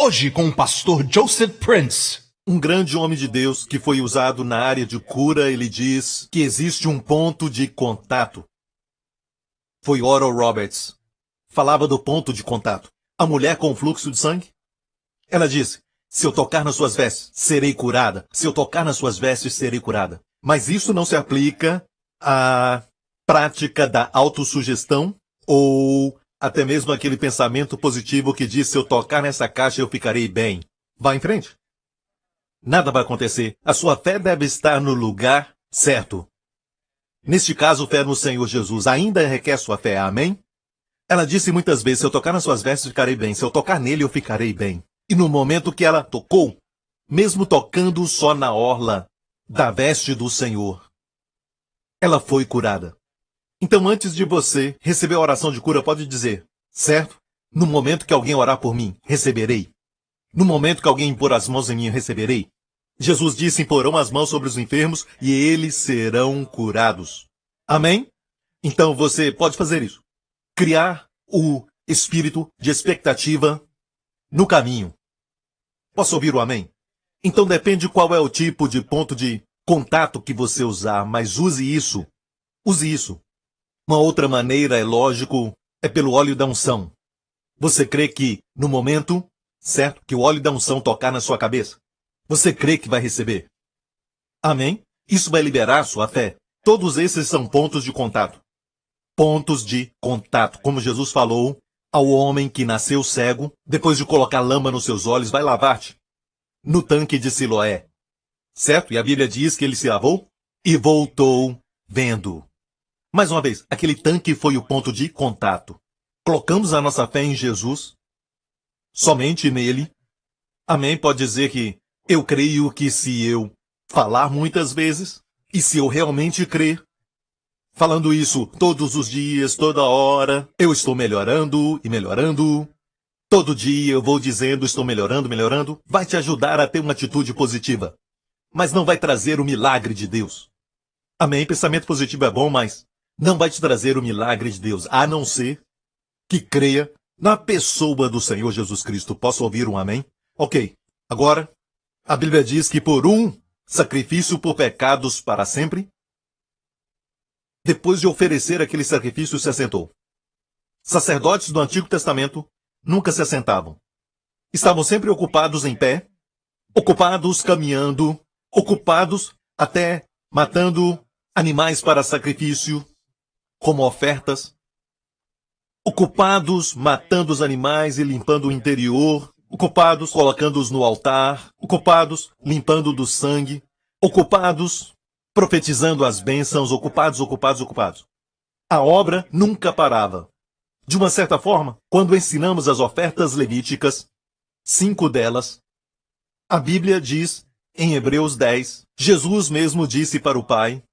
Hoje com o pastor Joseph Prince. Um grande homem de Deus que foi usado na área de cura, ele diz que existe um ponto de contato. Foi Oral Roberts. Falava do ponto de contato. A mulher com o fluxo de sangue? Ela disse, se eu tocar nas suas vestes, serei curada. Se eu tocar nas suas vestes, serei curada. Mas isso não se aplica à prática da autossugestão ou até mesmo aquele pensamento positivo que diz, se eu tocar nessa caixa, eu ficarei bem. Vá em frente. Nada vai acontecer. A sua fé deve estar no lugar certo. Neste caso, fé no Senhor Jesus ainda requer sua fé. Amém? Ela disse muitas vezes, se eu tocar nas suas vestes, ficarei bem. Se eu tocar nele, eu ficarei bem. E no momento que ela tocou, mesmo tocando só na orla da veste do Senhor, ela foi curada. Então, antes de você receber a oração de cura, pode dizer, certo? No momento que alguém orar por mim, receberei. No momento que alguém impor as mãos em mim, receberei. Jesus disse, imporão as mãos sobre os enfermos e eles serão curados. Amém? Então você pode fazer isso. Criar o espírito de expectativa no caminho. Posso ouvir o amém? Então depende qual é o tipo de ponto de contato que você usar, mas use isso. Use isso. Uma outra maneira, é lógico, é pelo óleo da unção. Você crê que, no momento, certo, que o óleo da unção tocar na sua cabeça, você crê que vai receber? Amém? Isso vai liberar sua fé. Todos esses são pontos de contato. Pontos de contato. Como Jesus falou ao homem que nasceu cego, depois de colocar lama nos seus olhos, vai lavar-te no tanque de Siloé. Certo? E a Bíblia diz que ele se lavou e voltou vendo. Mais uma vez, aquele tanque foi o ponto de contato. Colocamos a nossa fé em Jesus, somente nele. Amém? Pode dizer que eu creio que se eu falar muitas vezes, e se eu realmente crer, falando isso todos os dias, toda hora, eu estou melhorando e melhorando. Todo dia eu vou dizendo, estou melhorando, melhorando. Vai te ajudar a ter uma atitude positiva. Mas não vai trazer o milagre de Deus. Amém? Pensamento positivo é bom, mas não vai te trazer o milagre de Deus, a não ser que creia na pessoa do Senhor Jesus Cristo. Posso ouvir um amém? Ok. Agora, a Bíblia diz que por um sacrifício por pecados para sempre, depois de oferecer aquele sacrifício, se assentou. Sacerdotes do Antigo Testamento nunca se assentavam. Estavam sempre ocupados em pé, ocupados caminhando, ocupados até matando animais para sacrifício, como ofertas, ocupados matando os animais e limpando o interior, ocupados colocando-os no altar, ocupados limpando do sangue, ocupados profetizando as bênçãos, ocupados. A obra nunca parava. De uma certa forma, quando ensinamos as ofertas levíticas, 5 delas, a Bíblia diz, em Hebreus 10, Jesus mesmo disse para o Pai,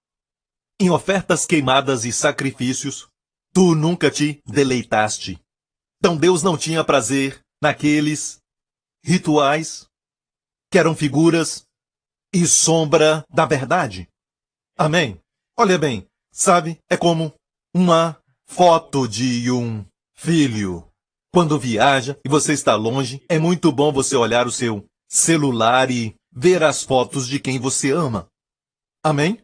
em ofertas queimadas e sacrifícios, tu nunca te deleitaste. Então Deus não tinha prazer naqueles rituais que eram figuras e sombra da verdade. Amém? Olha bem, sabe, é como uma foto de um filho. Quando viaja e você está longe, é muito bom você olhar o seu celular e ver as fotos de quem você ama. Amém?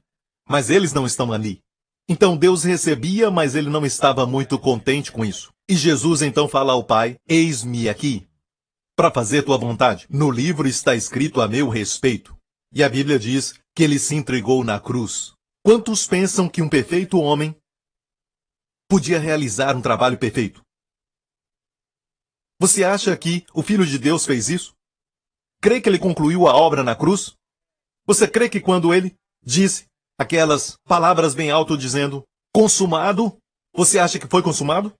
Mas eles não estão ali. Então Deus recebia, mas ele não estava muito contente com isso. E Jesus então fala ao Pai, eis-me aqui, para fazer tua vontade. No livro está escrito a meu respeito. E a Bíblia diz que ele se entregou na cruz. Quantos pensam que um perfeito homem podia realizar um trabalho perfeito? Você acha que o Filho de Deus fez isso? Crê que ele concluiu a obra na cruz? Você crê que quando ele disse aquelas palavras bem alto dizendo, consumado, você acha que foi consumado?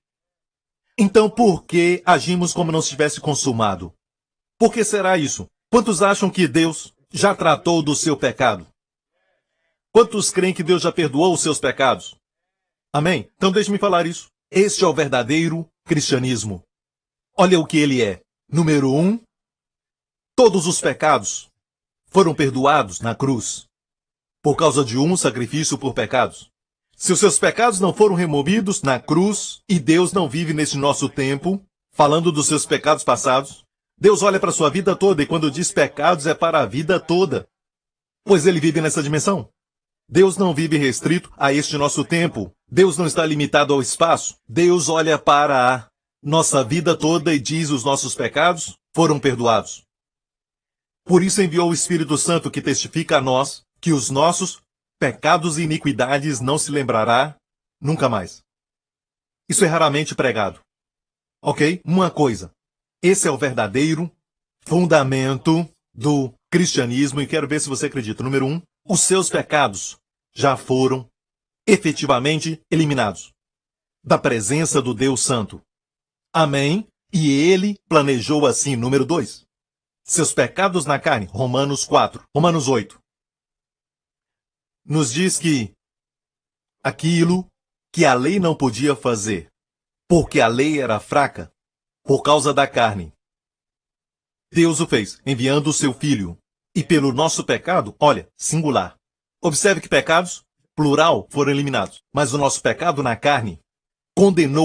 Então por que agimos como não estivesse consumado? Por que será isso? Quantos acham que Deus já tratou do seu pecado? Quantos creem que Deus já perdoou os seus pecados? Amém? Então deixe-me falar isso. Este é o verdadeiro cristianismo. Olha o que ele é. Número 1, todos os pecados foram perdoados na cruz, por causa de um sacrifício por pecados. Se os seus pecados não foram removidos na cruz, e Deus não vive nesse nosso tempo, falando dos seus pecados passados, Deus olha para a sua vida toda e quando diz pecados é para a vida toda. Pois ele vive nessa dimensão. Deus não vive restrito a este nosso tempo. Deus não está limitado ao espaço. Deus olha para a nossa vida toda e diz os nossos pecados foram perdoados. Por isso enviou o Espírito Santo que testifica a nós que os nossos pecados e iniquidades não se lembrará nunca mais. Isso é raramente pregado. Ok? Uma coisa. Esse é o verdadeiro fundamento do cristianismo e quero ver se você acredita. Número 1. Os seus pecados já foram efetivamente eliminados da presença do Deus Santo. Amém? E ele planejou assim. Número 2. Seus pecados na carne. Romanos 4. Romanos 8. Nos diz que aquilo que a lei não podia fazer, porque a lei era fraca, por causa da carne, Deus o fez, enviando o seu Filho. E pelo nosso pecado, olha, singular. Observe que pecados, plural, foram eliminados. Mas o nosso pecado na carne,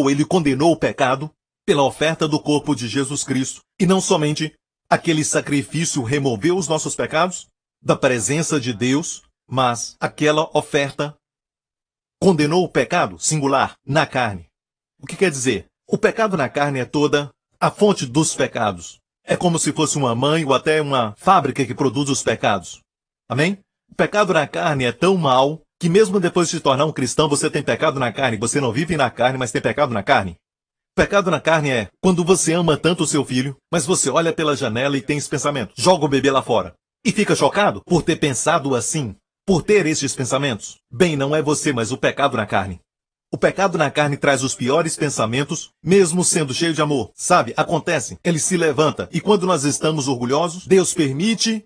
ele condenou o pecado pela oferta do corpo de Jesus Cristo. E não somente aquele sacrifício removeu os nossos pecados da presença de Deus, mas aquela oferta condenou o pecado, singular, na carne. O que quer dizer? O pecado na carne é toda a fonte dos pecados. É como se fosse uma mãe ou até uma fábrica que produz os pecados. Amém? O pecado na carne é tão mau que mesmo depois de se tornar um cristão, você tem pecado na carne. Você não vive na carne, mas tem pecado na carne. Pecado na carne é quando você ama tanto o seu filho, mas você olha pela janela e tem esse pensamento. Joga o bebê lá fora. E fica chocado por ter pensado assim, por ter estes pensamentos. Bem, não é você, mas o pecado na carne. O pecado na carne traz os piores pensamentos, mesmo sendo cheio de amor. Sabe, acontece, ele se levanta. E quando nós estamos orgulhosos, Deus permite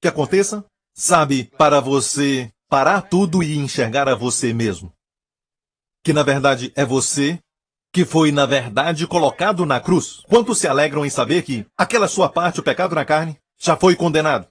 que aconteça, sabe, para você parar tudo e enxergar a você mesmo. Que na verdade é você que foi na verdade colocado na cruz. Quantos se alegram em saber que aquela sua parte, o pecado na carne, já foi condenado?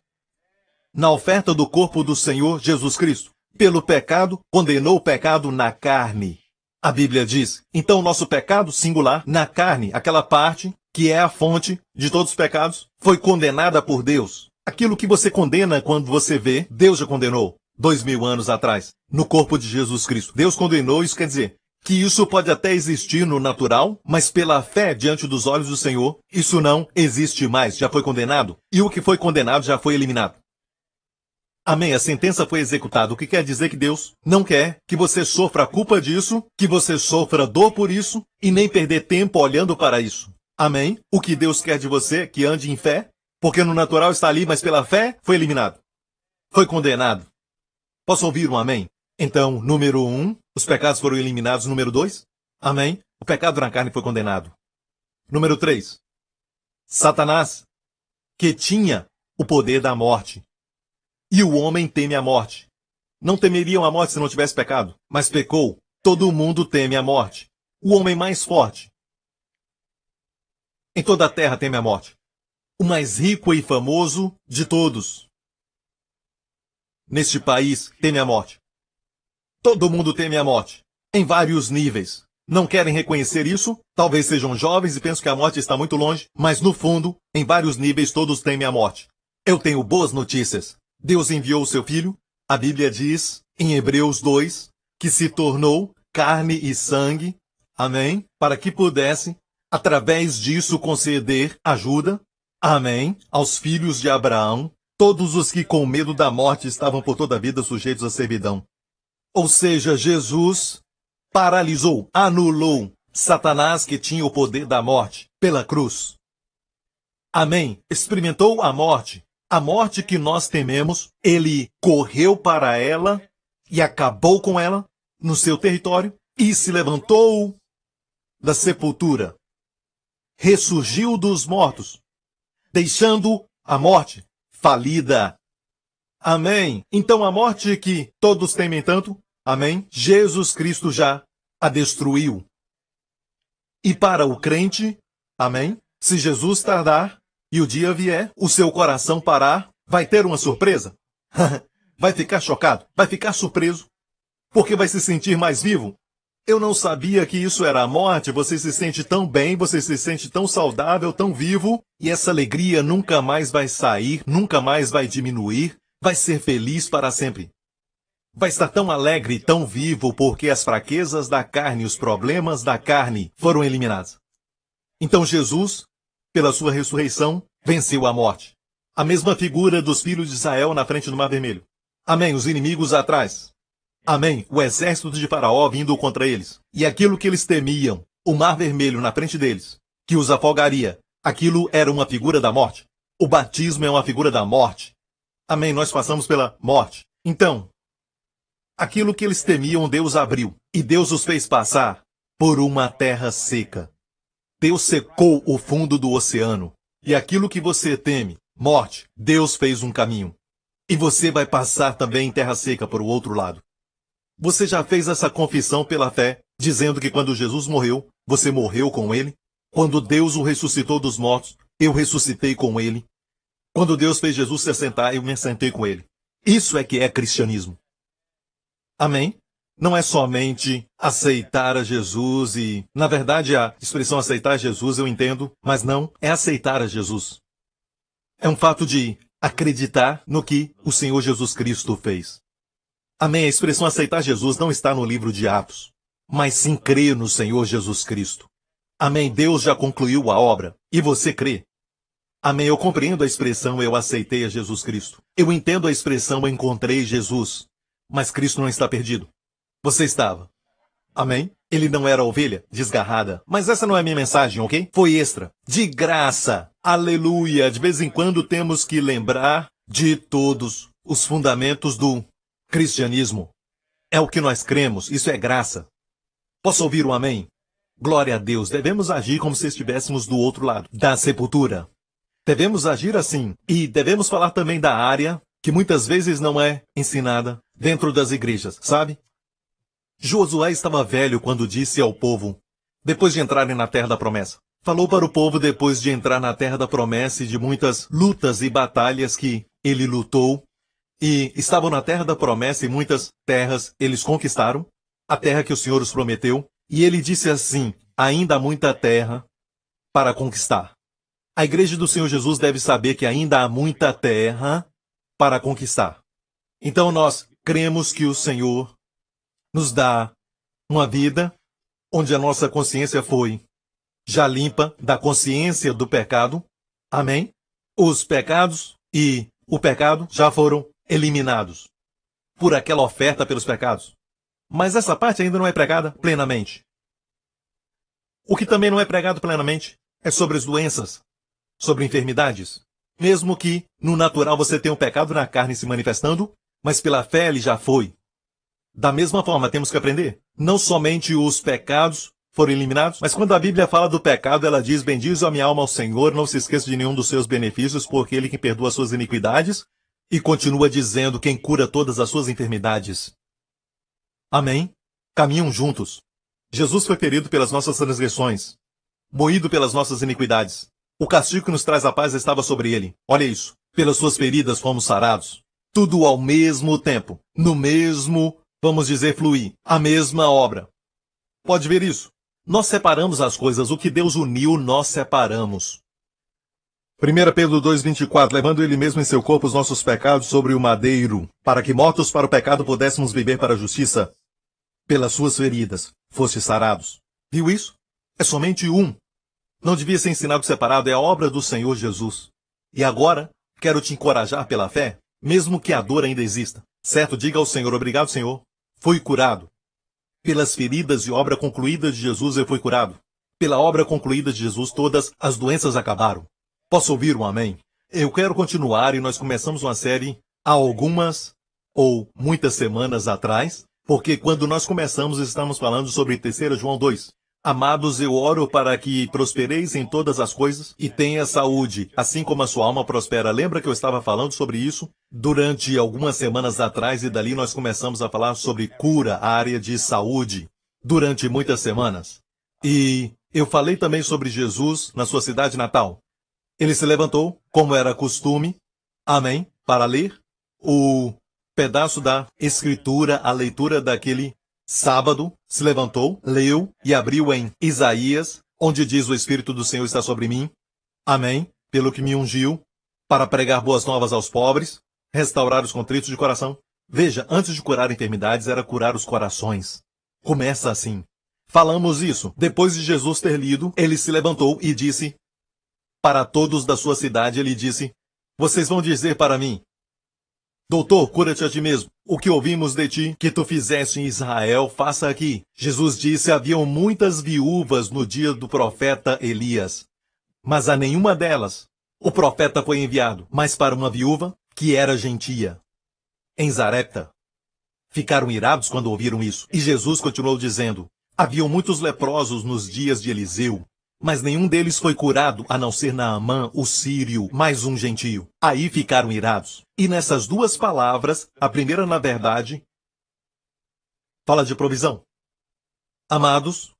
Na oferta do corpo do Senhor Jesus Cristo. Pelo pecado, condenou o pecado na carne. A Bíblia diz, então o nosso pecado singular, na carne, aquela parte que é a fonte de todos os pecados, foi condenada por Deus. Aquilo que você condena quando você vê, Deus já condenou 2000 anos atrás, no corpo de Jesus Cristo. Deus condenou, isso quer dizer que isso pode até existir no natural, mas pela fé diante dos olhos do Senhor, isso não existe mais, já foi condenado. E o que foi condenado já foi eliminado. Amém, a sentença foi executada, o que quer dizer que Deus não quer que você sofra a culpa disso, que você sofra dor por isso, e nem perder tempo olhando para isso. Amém? O que Deus quer de você é que ande em fé, porque no natural está ali, mas pela fé foi eliminado. Foi condenado. Posso ouvir um amém? Então, número 1, os pecados foram eliminados. Número 2, amém? O pecado na carne foi condenado. Número 3, Satanás, que tinha o poder da morte. E o homem teme a morte. Não temeriam a morte se não tivesse pecado, mas pecou. Todo mundo teme a morte. O homem mais forte em toda a terra teme a morte. O mais rico e famoso de todos neste país teme a morte. Todo mundo teme a morte, em vários níveis. Não querem reconhecer isso? Talvez sejam jovens e pensam que a morte está muito longe, mas no fundo, em vários níveis, todos temem a morte. Eu tenho boas notícias. Deus enviou o seu Filho, a Bíblia diz, em Hebreus 2, que se tornou carne e sangue, amém, para que pudesse, através disso, conceder ajuda, amém, aos filhos de Abraão, todos os que com medo da morte estavam por toda a vida sujeitos à servidão. Ou seja, Jesus paralisou, anulou Satanás que tinha o poder da morte pela cruz. Amém, experimentou a morte. A morte que nós tememos, ele correu para ela e acabou com ela no seu território e se levantou da sepultura. Ressurgiu dos mortos, deixando a morte falida. Amém. Então a morte que todos temem tanto, amém, Jesus Cristo já a destruiu. E para o crente, amém, se Jesus tardar, e o dia vier, o seu coração parar, vai ter uma surpresa? Vai ficar chocado, vai ficar surpreso, porque vai se sentir mais vivo. Eu não sabia que isso era a morte. Você se sente tão bem, você se sente tão saudável, tão vivo, e essa alegria nunca mais vai sair, nunca mais vai diminuir, vai ser feliz para sempre. Vai estar tão alegre, tão vivo, porque as fraquezas da carne, os problemas da carne foram eliminados. Então Jesus, pela sua ressurreição, venceu a morte. A mesma figura dos filhos de Israel na frente do Mar Vermelho. Amém, os inimigos atrás. Amém, o exército de Faraó vindo contra eles. E aquilo que eles temiam, o Mar Vermelho na frente deles, que os afogaria, aquilo era uma figura da morte. O batismo é uma figura da morte. Amém, nós passamos pela morte. Então, aquilo que eles temiam, Deus abriu. E Deus os fez passar por uma terra seca. Deus secou o fundo do oceano. E aquilo que você teme, morte, Deus fez um caminho. E você vai passar também em terra seca para o outro lado. Você já fez essa confissão pela fé, dizendo que quando Jesus morreu, você morreu com ele? Quando Deus o ressuscitou dos mortos, eu ressuscitei com ele. Quando Deus fez Jesus se assentar, eu me assentei com ele. Isso é que é cristianismo. Amém? Não é somente aceitar a Jesus e, na verdade, a expressão aceitar Jesus eu entendo, mas não é aceitar a Jesus. É um fato de acreditar no que o Senhor Jesus Cristo fez. Amém? A expressão aceitar Jesus não está no livro de Atos, mas sim crer no Senhor Jesus Cristo. Amém? Deus já concluiu a obra e você crê. Amém? Eu compreendo a expressão eu aceitei a Jesus Cristo. Eu entendo a expressão eu encontrei Jesus. Mas Cristo não está perdido. Você estava. Amém? Ele não era ovelha desgarrada. Mas essa não é a minha mensagem, ok? Foi extra. De graça. Aleluia. De vez em quando temos que lembrar de todos os fundamentos do cristianismo. É o que nós cremos. Isso é graça. Posso ouvir um amém? Glória a Deus. Devemos agir como se estivéssemos do outro lado da sepultura. Devemos agir assim. E devemos falar também da área que muitas vezes não é ensinada dentro das igrejas, sabe? Josué estava velho quando disse ao povo, depois de entrarem na terra da promessa. Falou para o povo depois de entrar na terra da promessa e de muitas lutas e batalhas que ele lutou. E estavam na terra da promessa e muitas terras eles conquistaram, a terra que o Senhor os prometeu. E ele disse assim, ainda há muita terra para conquistar. A igreja do Senhor Jesus deve saber que ainda há muita terra para conquistar. Então nós cremos que o Senhor nos dá uma vida onde a nossa consciência foi já limpa da consciência do pecado. Amém? Os pecados e o pecado já foram eliminados por aquela oferta pelos pecados. Mas essa parte ainda não é pregada plenamente. O que também não é pregado plenamente é sobre as doenças, sobre enfermidades. Mesmo que no natural você tenha um pecado na carne se manifestando, mas pela fé ele já foi. Da mesma forma, temos que aprender. Não somente os pecados foram eliminados, mas quando a Bíblia fala do pecado, ela diz, bendize a minha alma ao Senhor, não se esqueça de nenhum dos seus benefícios, porque ele que perdoa as suas iniquidades, e continua dizendo quem cura todas as suas enfermidades. Amém? Caminham juntos. Jesus foi ferido pelas nossas transgressões, moído pelas nossas iniquidades. O castigo que nos traz a paz estava sobre ele. Olha isso. Pelas suas feridas fomos sarados. Tudo ao mesmo tempo. No mesmo, vamos dizer, fluir. A mesma obra. Pode ver isso? Nós separamos as coisas. O que Deus uniu, nós separamos. 1 Pedro 2,24. Levando ele mesmo em seu corpo os nossos pecados sobre o madeiro, para que mortos para o pecado pudéssemos viver para a justiça. Pelas suas feridas fostes sarados. Viu isso? É somente um. Não devia ser ensinado separado, é a obra do Senhor Jesus. E agora, quero te encorajar pela fé, mesmo que a dor ainda exista. Certo? Diga ao Senhor, obrigado, Senhor. Fui curado. Pelas feridas e obra concluída de Jesus eu fui curado. Pela obra concluída de Jesus todas as doenças acabaram. Posso ouvir um amém? Eu quero continuar e nós começamos uma série há algumas ou muitas semanas atrás, porque quando nós começamos estamos falando sobre 3 João 2. Amados, eu oro para que prospereis em todas as coisas e tenha saúde, assim como a sua alma prospera. Lembra que eu estava falando sobre isso durante algumas semanas atrás e dali nós começamos a falar sobre cura, a área de saúde, durante muitas semanas. E eu falei também sobre Jesus na sua cidade natal. Ele se levantou, como era costume, amém, para ler o pedaço da Escritura, a leitura daquele Sábado, se levantou, leu e abriu em Isaías, onde diz: o Espírito do Senhor está sobre mim. Amém. Pelo que me ungiu, para pregar boas novas aos pobres, restaurar os contritos de coração. Veja, antes de curar enfermidades, era curar os corações. Começa assim. Falamos isso. Depois de Jesus ter lido, ele se levantou e disse para todos da sua cidade, ele disse: vocês vão dizer para mim: doutor, cura-te a ti mesmo. O que ouvimos de ti, que tu fizeste em Israel, faça aqui. Jesus disse: haviam muitas viúvas no dia do profeta Elias, mas a nenhuma delas o profeta foi enviado, mas para uma viúva que era gentia, em Zarepta. Ficaram irados quando ouviram isso. E Jesus continuou dizendo: haviam muitos leprosos nos dias de Eliseu, mas nenhum deles foi curado, a não ser Naamã, o sírio, mais um gentio. Aí ficaram irados. E nessas duas palavras, a primeira, na verdade, fala de provisão. Amados,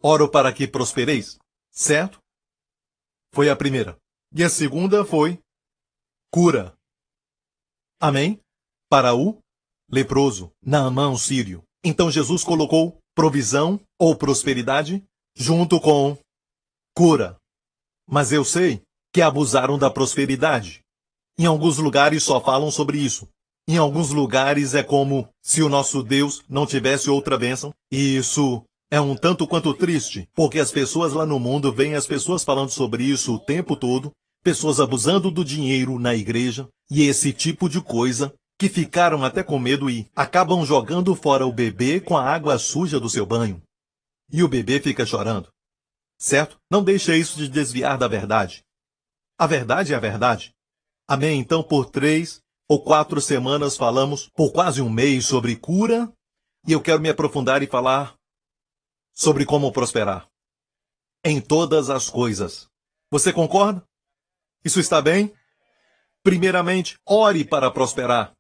oro para que prospereis, certo? Foi a primeira. E a segunda foi cura. Amém? Para o leproso, Naamã, o sírio. Então Jesus colocou provisão ou prosperidade junto com cura. Mas eu sei que abusaram da prosperidade. Em alguns lugares só falam sobre isso. Em alguns lugares é como se o nosso Deus não tivesse outra bênção. E isso é um tanto quanto triste, porque as pessoas lá no mundo veem as pessoas falando sobre isso o tempo todo, pessoas abusando do dinheiro na igreja e esse tipo de coisa, que ficaram até com medo e acabam jogando fora o bebê com a água suja do seu banho. E o bebê fica chorando. Certo? Não deixe isso de desviar da verdade. A verdade é a verdade. Amém? Então, por 3 ou 4 semanas falamos, por quase um mês, sobre cura, e eu quero me aprofundar e falar sobre como prosperar. Em todas as coisas. Você concorda? Isso está bem? Primeiramente, ore para prosperar.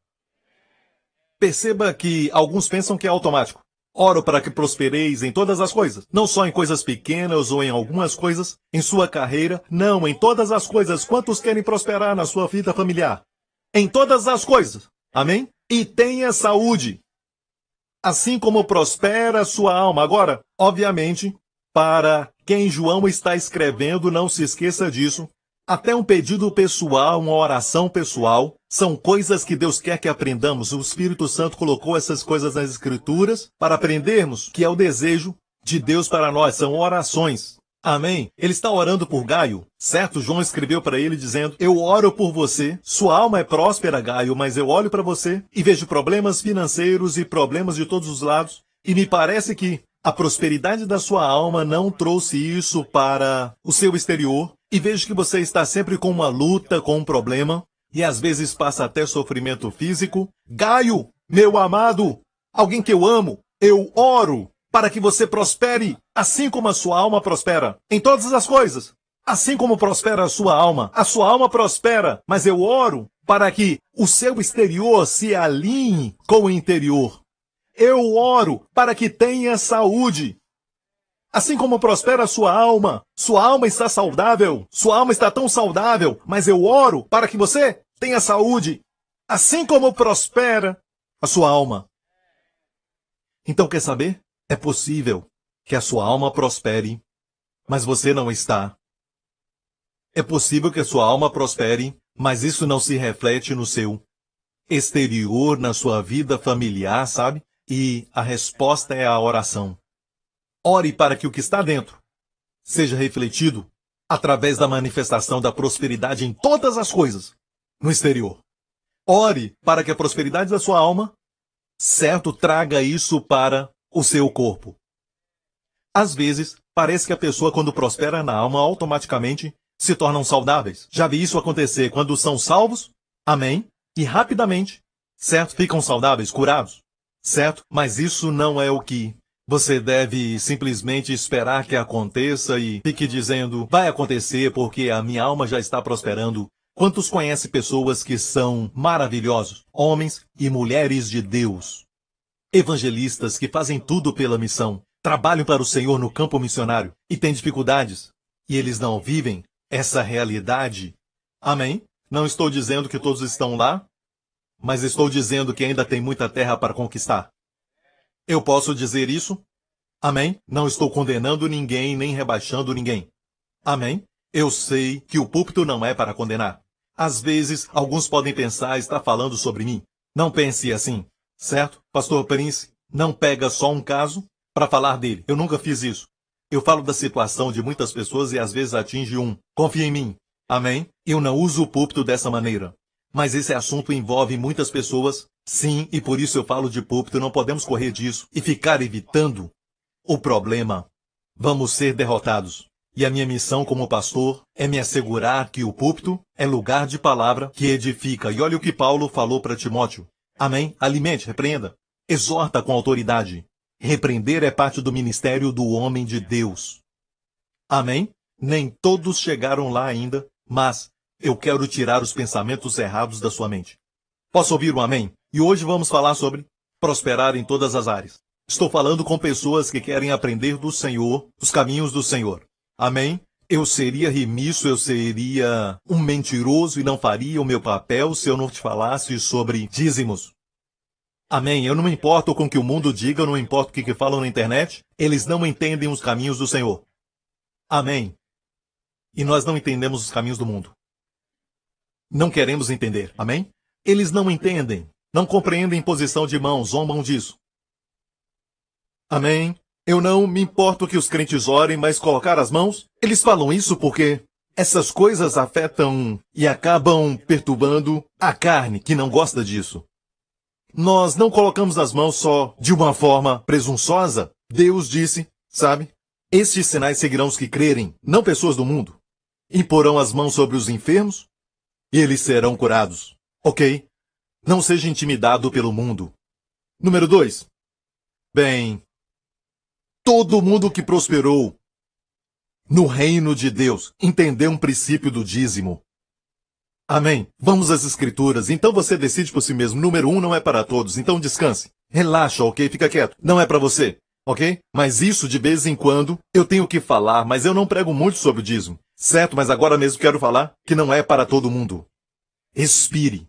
Perceba que alguns pensam que é automático. Oro para que prospereis em todas as coisas. Não só em coisas pequenas ou em algumas coisas, em sua carreira. Não, em todas as coisas. Quantos querem prosperar na sua vida familiar? Em todas as coisas. Amém? E tenha saúde. Assim como prospera a sua alma. Agora, obviamente, para quem João está escrevendo, não se esqueça disso. Até um pedido pessoal, uma oração pessoal, são coisas que Deus quer que aprendamos. O Espírito Santo colocou essas coisas nas Escrituras para aprendermos, que é o desejo de Deus para nós. São orações. Amém? Ele está orando por Gaio, certo? João escreveu para ele dizendo: eu oro por você, sua alma é próspera, Gaio, mas eu olho para você e vejo problemas financeiros e problemas de todos os lados, e me parece que a prosperidade da sua alma não trouxe isso para o seu exterior, e vejo que você está sempre com uma luta, com um problema, e às vezes passa até sofrimento físico. Gaio, meu amado, alguém que eu amo, eu oro para que você prospere, assim como a sua alma prospera, em todas as coisas. Assim como prospera a sua alma prospera, mas eu oro para que o seu exterior se alinhe com o interior. Eu oro para que tenha saúde. Assim como prospera a sua alma está saudável, sua alma está tão saudável, mas eu oro para que você tenha saúde, assim como prospera a sua alma. Então, quer saber? É possível que a sua alma prospere, mas você não está. É possível que a sua alma prospere, mas isso não se reflete no seu exterior, na sua vida familiar, sabe? E a resposta é a oração. Ore para que o que está dentro seja refletido através da manifestação da prosperidade em todas as coisas no exterior. Ore para que a prosperidade da sua alma, certo, traga isso para o seu corpo. Às vezes, parece que a pessoa, quando prospera na alma, automaticamente se tornam saudáveis. Já vi isso acontecer quando são salvos, amém, e rapidamente, certo, ficam saudáveis, curados, certo? Mas isso não é o que você deve simplesmente esperar que aconteça e fique dizendo: vai acontecer porque a minha alma já está prosperando. Quantos conhecem pessoas que são maravilhosos, homens e mulheres de Deus, evangelistas que fazem tudo pela missão, trabalham para o Senhor no campo missionário e têm dificuldades, e eles não vivem essa realidade? Amém? Não estou dizendo que todos estão lá, mas estou dizendo que ainda tem muita terra para conquistar. Eu posso dizer isso? Amém? Não estou condenando ninguém nem rebaixando ninguém. Amém? Eu sei que o púlpito não é para condenar. Às vezes, alguns podem pensar estar falando sobre mim. Não pense assim, certo? Pastor Prince não pega só um caso para falar dele. Eu nunca fiz isso. Eu falo da situação de muitas pessoas e às vezes atinge um. Confia em mim. Amém? Eu não uso o púlpito dessa maneira. Mas esse assunto envolve muitas pessoas. Sim, e por isso eu falo de púlpito. Não podemos correr disso e ficar evitando o problema. Vamos ser derrotados. E a minha missão como pastor é me assegurar que o púlpito é lugar de palavra que edifica. E olha o que Paulo falou para Timóteo. Amém? Alimente, repreenda. Exorta com autoridade. Repreender é parte do ministério do homem de Deus. Amém? Nem todos chegaram lá ainda, mas eu quero tirar os pensamentos errados da sua mente. Posso ouvir um amém? E hoje vamos falar sobre prosperar em todas as áreas. Estou falando com pessoas que querem aprender do Senhor, os caminhos do Senhor. Amém? Eu seria remisso, eu seria um mentiroso e não faria o meu papel se eu não te falasse sobre dízimos. Amém? Eu não me importo com o que o mundo diga, eu não me importo com o que falam na internet. Eles não entendem os caminhos do Senhor. Amém? E nós não entendemos os caminhos do mundo. Não queremos entender. Amém? Eles não entendem, não compreendem posição de mão, zombam disso. Amém? Eu não me importo que os crentes orem, mas colocar as mãos, eles falam isso porque essas coisas afetam e acabam perturbando a carne, que não gosta disso. Nós não colocamos as mãos só de uma forma presunçosa. Deus disse, sabe? Estes sinais seguirão os que crerem, não pessoas do mundo. Imporão as mãos sobre os enfermos e eles serão curados. Ok? Não seja intimidado pelo mundo. Número 2. Bem, todo mundo que prosperou no reino de Deus entendeu um princípio do dízimo. Amém? Vamos às escrituras. Então você decide por si mesmo. Número 1 não é para todos, então descanse. Relaxa, ok? Fica quieto. Não é para você, ok? Mas isso de vez em quando eu tenho que falar, mas eu não prego muito sobre o dízimo. Certo, mas agora mesmo quero falar que não é para todo mundo. Respire.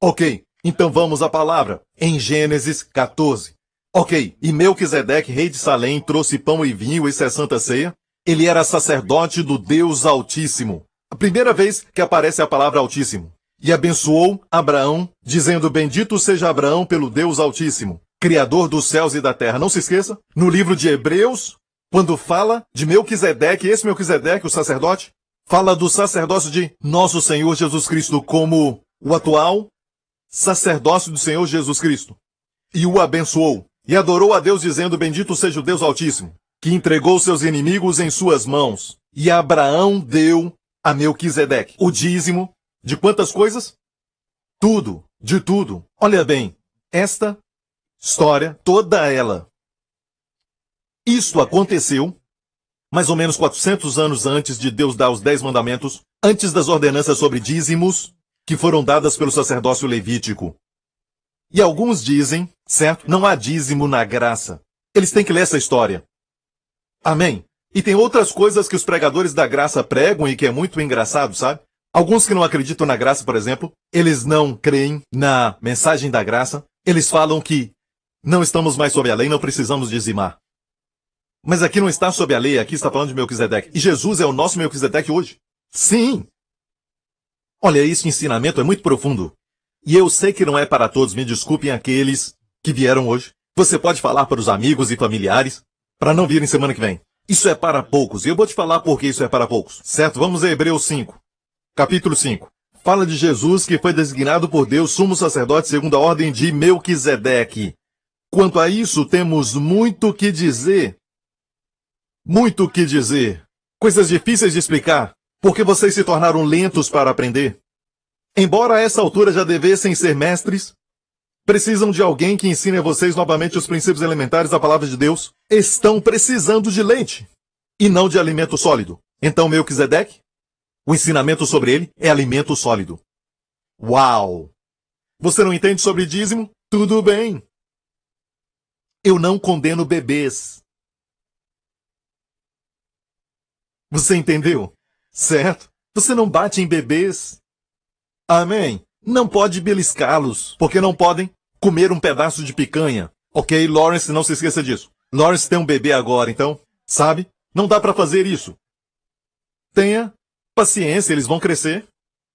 Ok, então vamos à palavra. Em Gênesis 14. Ok, e Melquisedeque, rei de Salém, trouxe pão e vinho, isso é Santa Ceia. Ele era sacerdote do Deus Altíssimo. A primeira vez que aparece a palavra Altíssimo. E abençoou Abraão, dizendo, bendito seja Abraão pelo Deus Altíssimo, Criador dos céus e da terra. Não se esqueça, no livro de Hebreus, quando fala de Melquisedeque, esse Melquisedeque, o sacerdote, fala do sacerdócio de nosso Senhor Jesus Cristo como o atual sacerdócio do Senhor Jesus Cristo. E o abençoou. E adorou a Deus, dizendo, bendito seja o Deus Altíssimo, que entregou seus inimigos em suas mãos. E Abraão deu a Melquisedeque o dízimo de quantas coisas? Tudo, de tudo. Olha bem, esta história, toda ela. Isso aconteceu mais ou menos 400 anos antes de Deus dar os 10 mandamentos, antes das ordenanças sobre dízimos, que foram dadas pelo sacerdócio levítico. E alguns dizem, certo, não há dízimo na graça. Eles têm que ler essa história. Amém? E tem outras coisas que os pregadores da graça pregam e que é muito engraçado, sabe? Alguns que não acreditam na graça, por exemplo, eles não creem na mensagem da graça. Eles falam que não estamos mais sob a lei, não precisamos dizimar. Mas aqui não está sob a lei, aqui está falando de Melquisedeque. E Jesus é o nosso Melquisedeque hoje. Sim! Olha, esse ensinamento é muito profundo. E eu sei que não é para todos, me desculpem aqueles que vieram hoje. Você pode falar para os amigos e familiares, para não virem semana que vem. Isso é para poucos, e eu vou te falar por que isso é para poucos. Certo? Vamos a Hebreus 5. Capítulo 5. Fala de Jesus que foi designado por Deus sumo sacerdote segundo a ordem de Melquisedeque. Quanto a isso, temos muito que dizer. Muito que dizer. Coisas difíceis de explicar, porque vocês se tornaram lentos para aprender. Embora a essa altura já devessem ser mestres, precisam de alguém que ensine a vocês novamente os princípios elementares da palavra de Deus. Estão precisando de leite, e não de alimento sólido. Então Melquisedeque, o ensinamento sobre ele é alimento sólido. Uau! Você não entende sobre dízimo? Tudo bem. Eu não condeno bebês. Você entendeu? Certo? Você não bate em bebês. Amém? não pode beliscá-los, porque não podem comer um pedaço de picanha. Ok, Lawrence, não se esqueça disso. Lawrence tem um bebê agora, então, sabe? Não dá para fazer isso. Tenha paciência, eles vão crescer.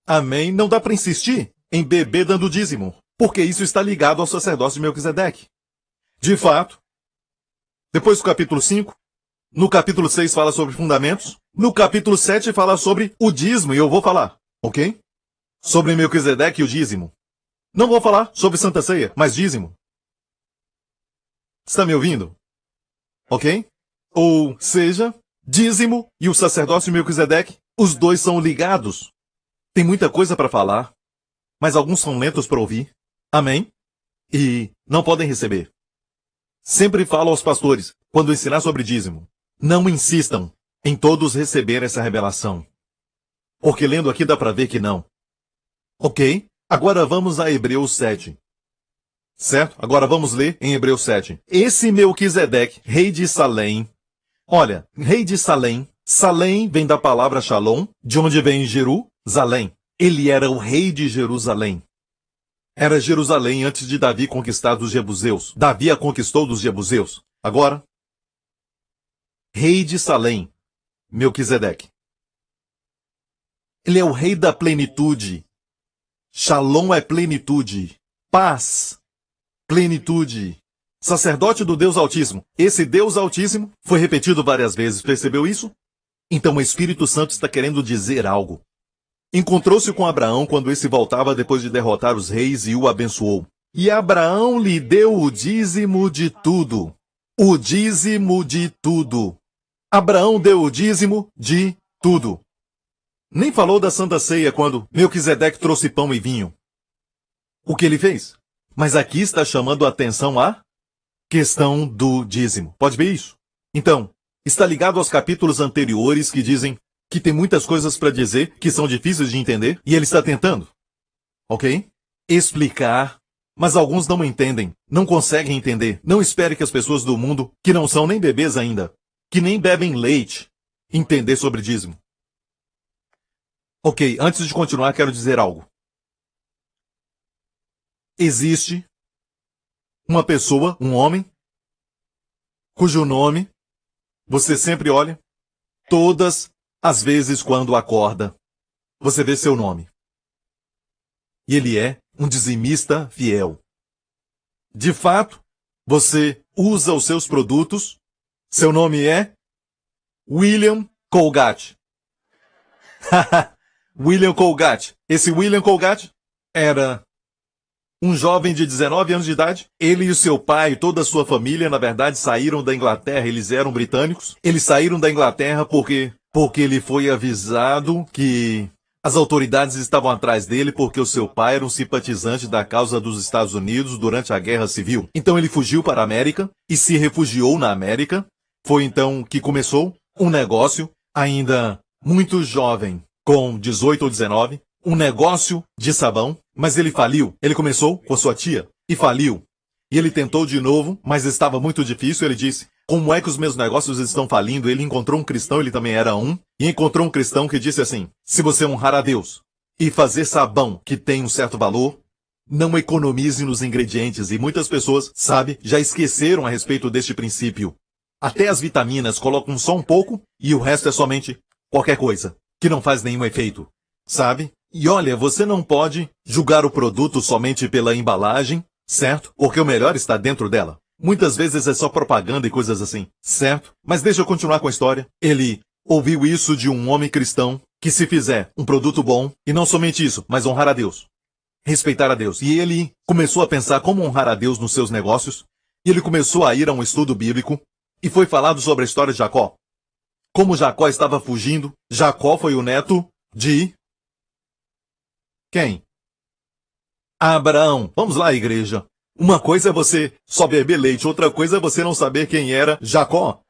Amém? Não dá para insistir em bebê dando dízimo, porque isso está ligado ao sacerdócio de Melquisedeque. De fato, depois do capítulo 5, no capítulo 6 fala sobre fundamentos, no capítulo 7 fala sobre o dízimo, e eu vou falar, ok? Sobre Melquisedeque e o dízimo. Não vou falar sobre Santa Ceia, mas dízimo. Está me ouvindo? Ok? Ou seja, dízimo e o sacerdócio de Melquisedeque, os dois são ligados. Tem muita coisa para falar, mas alguns são lentos para ouvir. Amém? E não podem receber. Sempre falo aos pastores, quando ensinar sobre dízimo, não insistam em todos receber essa revelação. Porque lendo aqui dá para ver que não. Ok? Agora vamos a Hebreus 7. Certo? Agora vamos ler em Hebreus 7. Esse Melquisedeque, rei de Salém. Olha, rei de Salém. Salém vem da palavra Shalom, de onde vem Jerusalém. Ele era o rei de Jerusalém. Era Jerusalém antes de Davi conquistar dos jebuseus. Davi a conquistou dos jebuseus. Agora, rei de Salém, Melquisedeque. Ele é o rei da plenitude. Shalom é plenitude. Paz. Plenitude. Sacerdote do Deus Altíssimo. Esse Deus Altíssimo foi repetido várias vezes. Percebeu isso? Então o Espírito Santo está querendo dizer algo. Encontrou-se com Abraão quando esse voltava depois de derrotar os reis e o abençoou. E Abraão lhe deu o dízimo de tudo. O dízimo de tudo. Abraão deu o dízimo de tudo. Nem falou da Santa Ceia quando Melquisedeque trouxe pão e vinho. O que ele fez? Mas aqui está chamando a atenção a questão do dízimo. Pode ver isso? Então, está ligado aos capítulos anteriores que dizem que tem muitas coisas para dizer que são difíceis de entender, e ele está tentando, ok? Explicar, mas alguns não entendem, não conseguem entender. Não espere que as pessoas do mundo, que não são nem bebês ainda, que nem bebem leite, entender sobre dízimo. Ok, antes de continuar, quero dizer algo. Existe uma pessoa, um homem, cujo nome você sempre olha, todas as vezes quando acorda, você vê seu nome. E ele é um dizimista fiel. De fato, você usa os seus produtos, seu nome é William Colgate. William Colgate. Esse William Colgate era um jovem de 19 anos de idade. Ele e o seu pai e toda a sua família, na verdade, saíram da Inglaterra. Eles eram britânicos. Eles saíram da Inglaterra porque ele foi avisado que as autoridades estavam atrás dele porque o seu pai era um simpatizante da causa dos Estados Unidos durante a Guerra Civil. Então ele fugiu para a América e se refugiou na América. Foi então que começou um negócio, ainda muito jovem, com 18 ou 19, um negócio de sabão, mas ele faliu. Ele começou com a sua tia e faliu. E ele tentou de novo, mas estava muito difícil. Ele disse, como é que os meus negócios estão falindo? Ele encontrou um cristão, ele também era um, e encontrou um cristão que disse assim, se você honrar a Deus e fazer sabão que tem um certo valor, não economize nos ingredientes. E muitas pessoas, sabe, já esqueceram a respeito deste princípio. Até as vitaminas colocam só um pouco e o resto é somente qualquer coisa, que não faz nenhum efeito, sabe? E olha, você não pode julgar o produto somente pela embalagem, certo? Porque o melhor está dentro dela. Muitas vezes é só propaganda e coisas assim, certo? Mas deixa eu continuar com a história. Ele ouviu isso de um homem cristão que se fizer um produto bom, e não somente isso, mas honrar a Deus, respeitar a Deus. E ele começou a pensar como honrar a Deus nos seus negócios, e ele começou a ir a um estudo bíblico, e foi falado sobre a história de Jacó. Como Jacó estava fugindo, Jacó foi o neto de quem? Abraão. Vamos lá, igreja. Uma coisa é você só beber leite, outra coisa é você não saber quem era Jacó.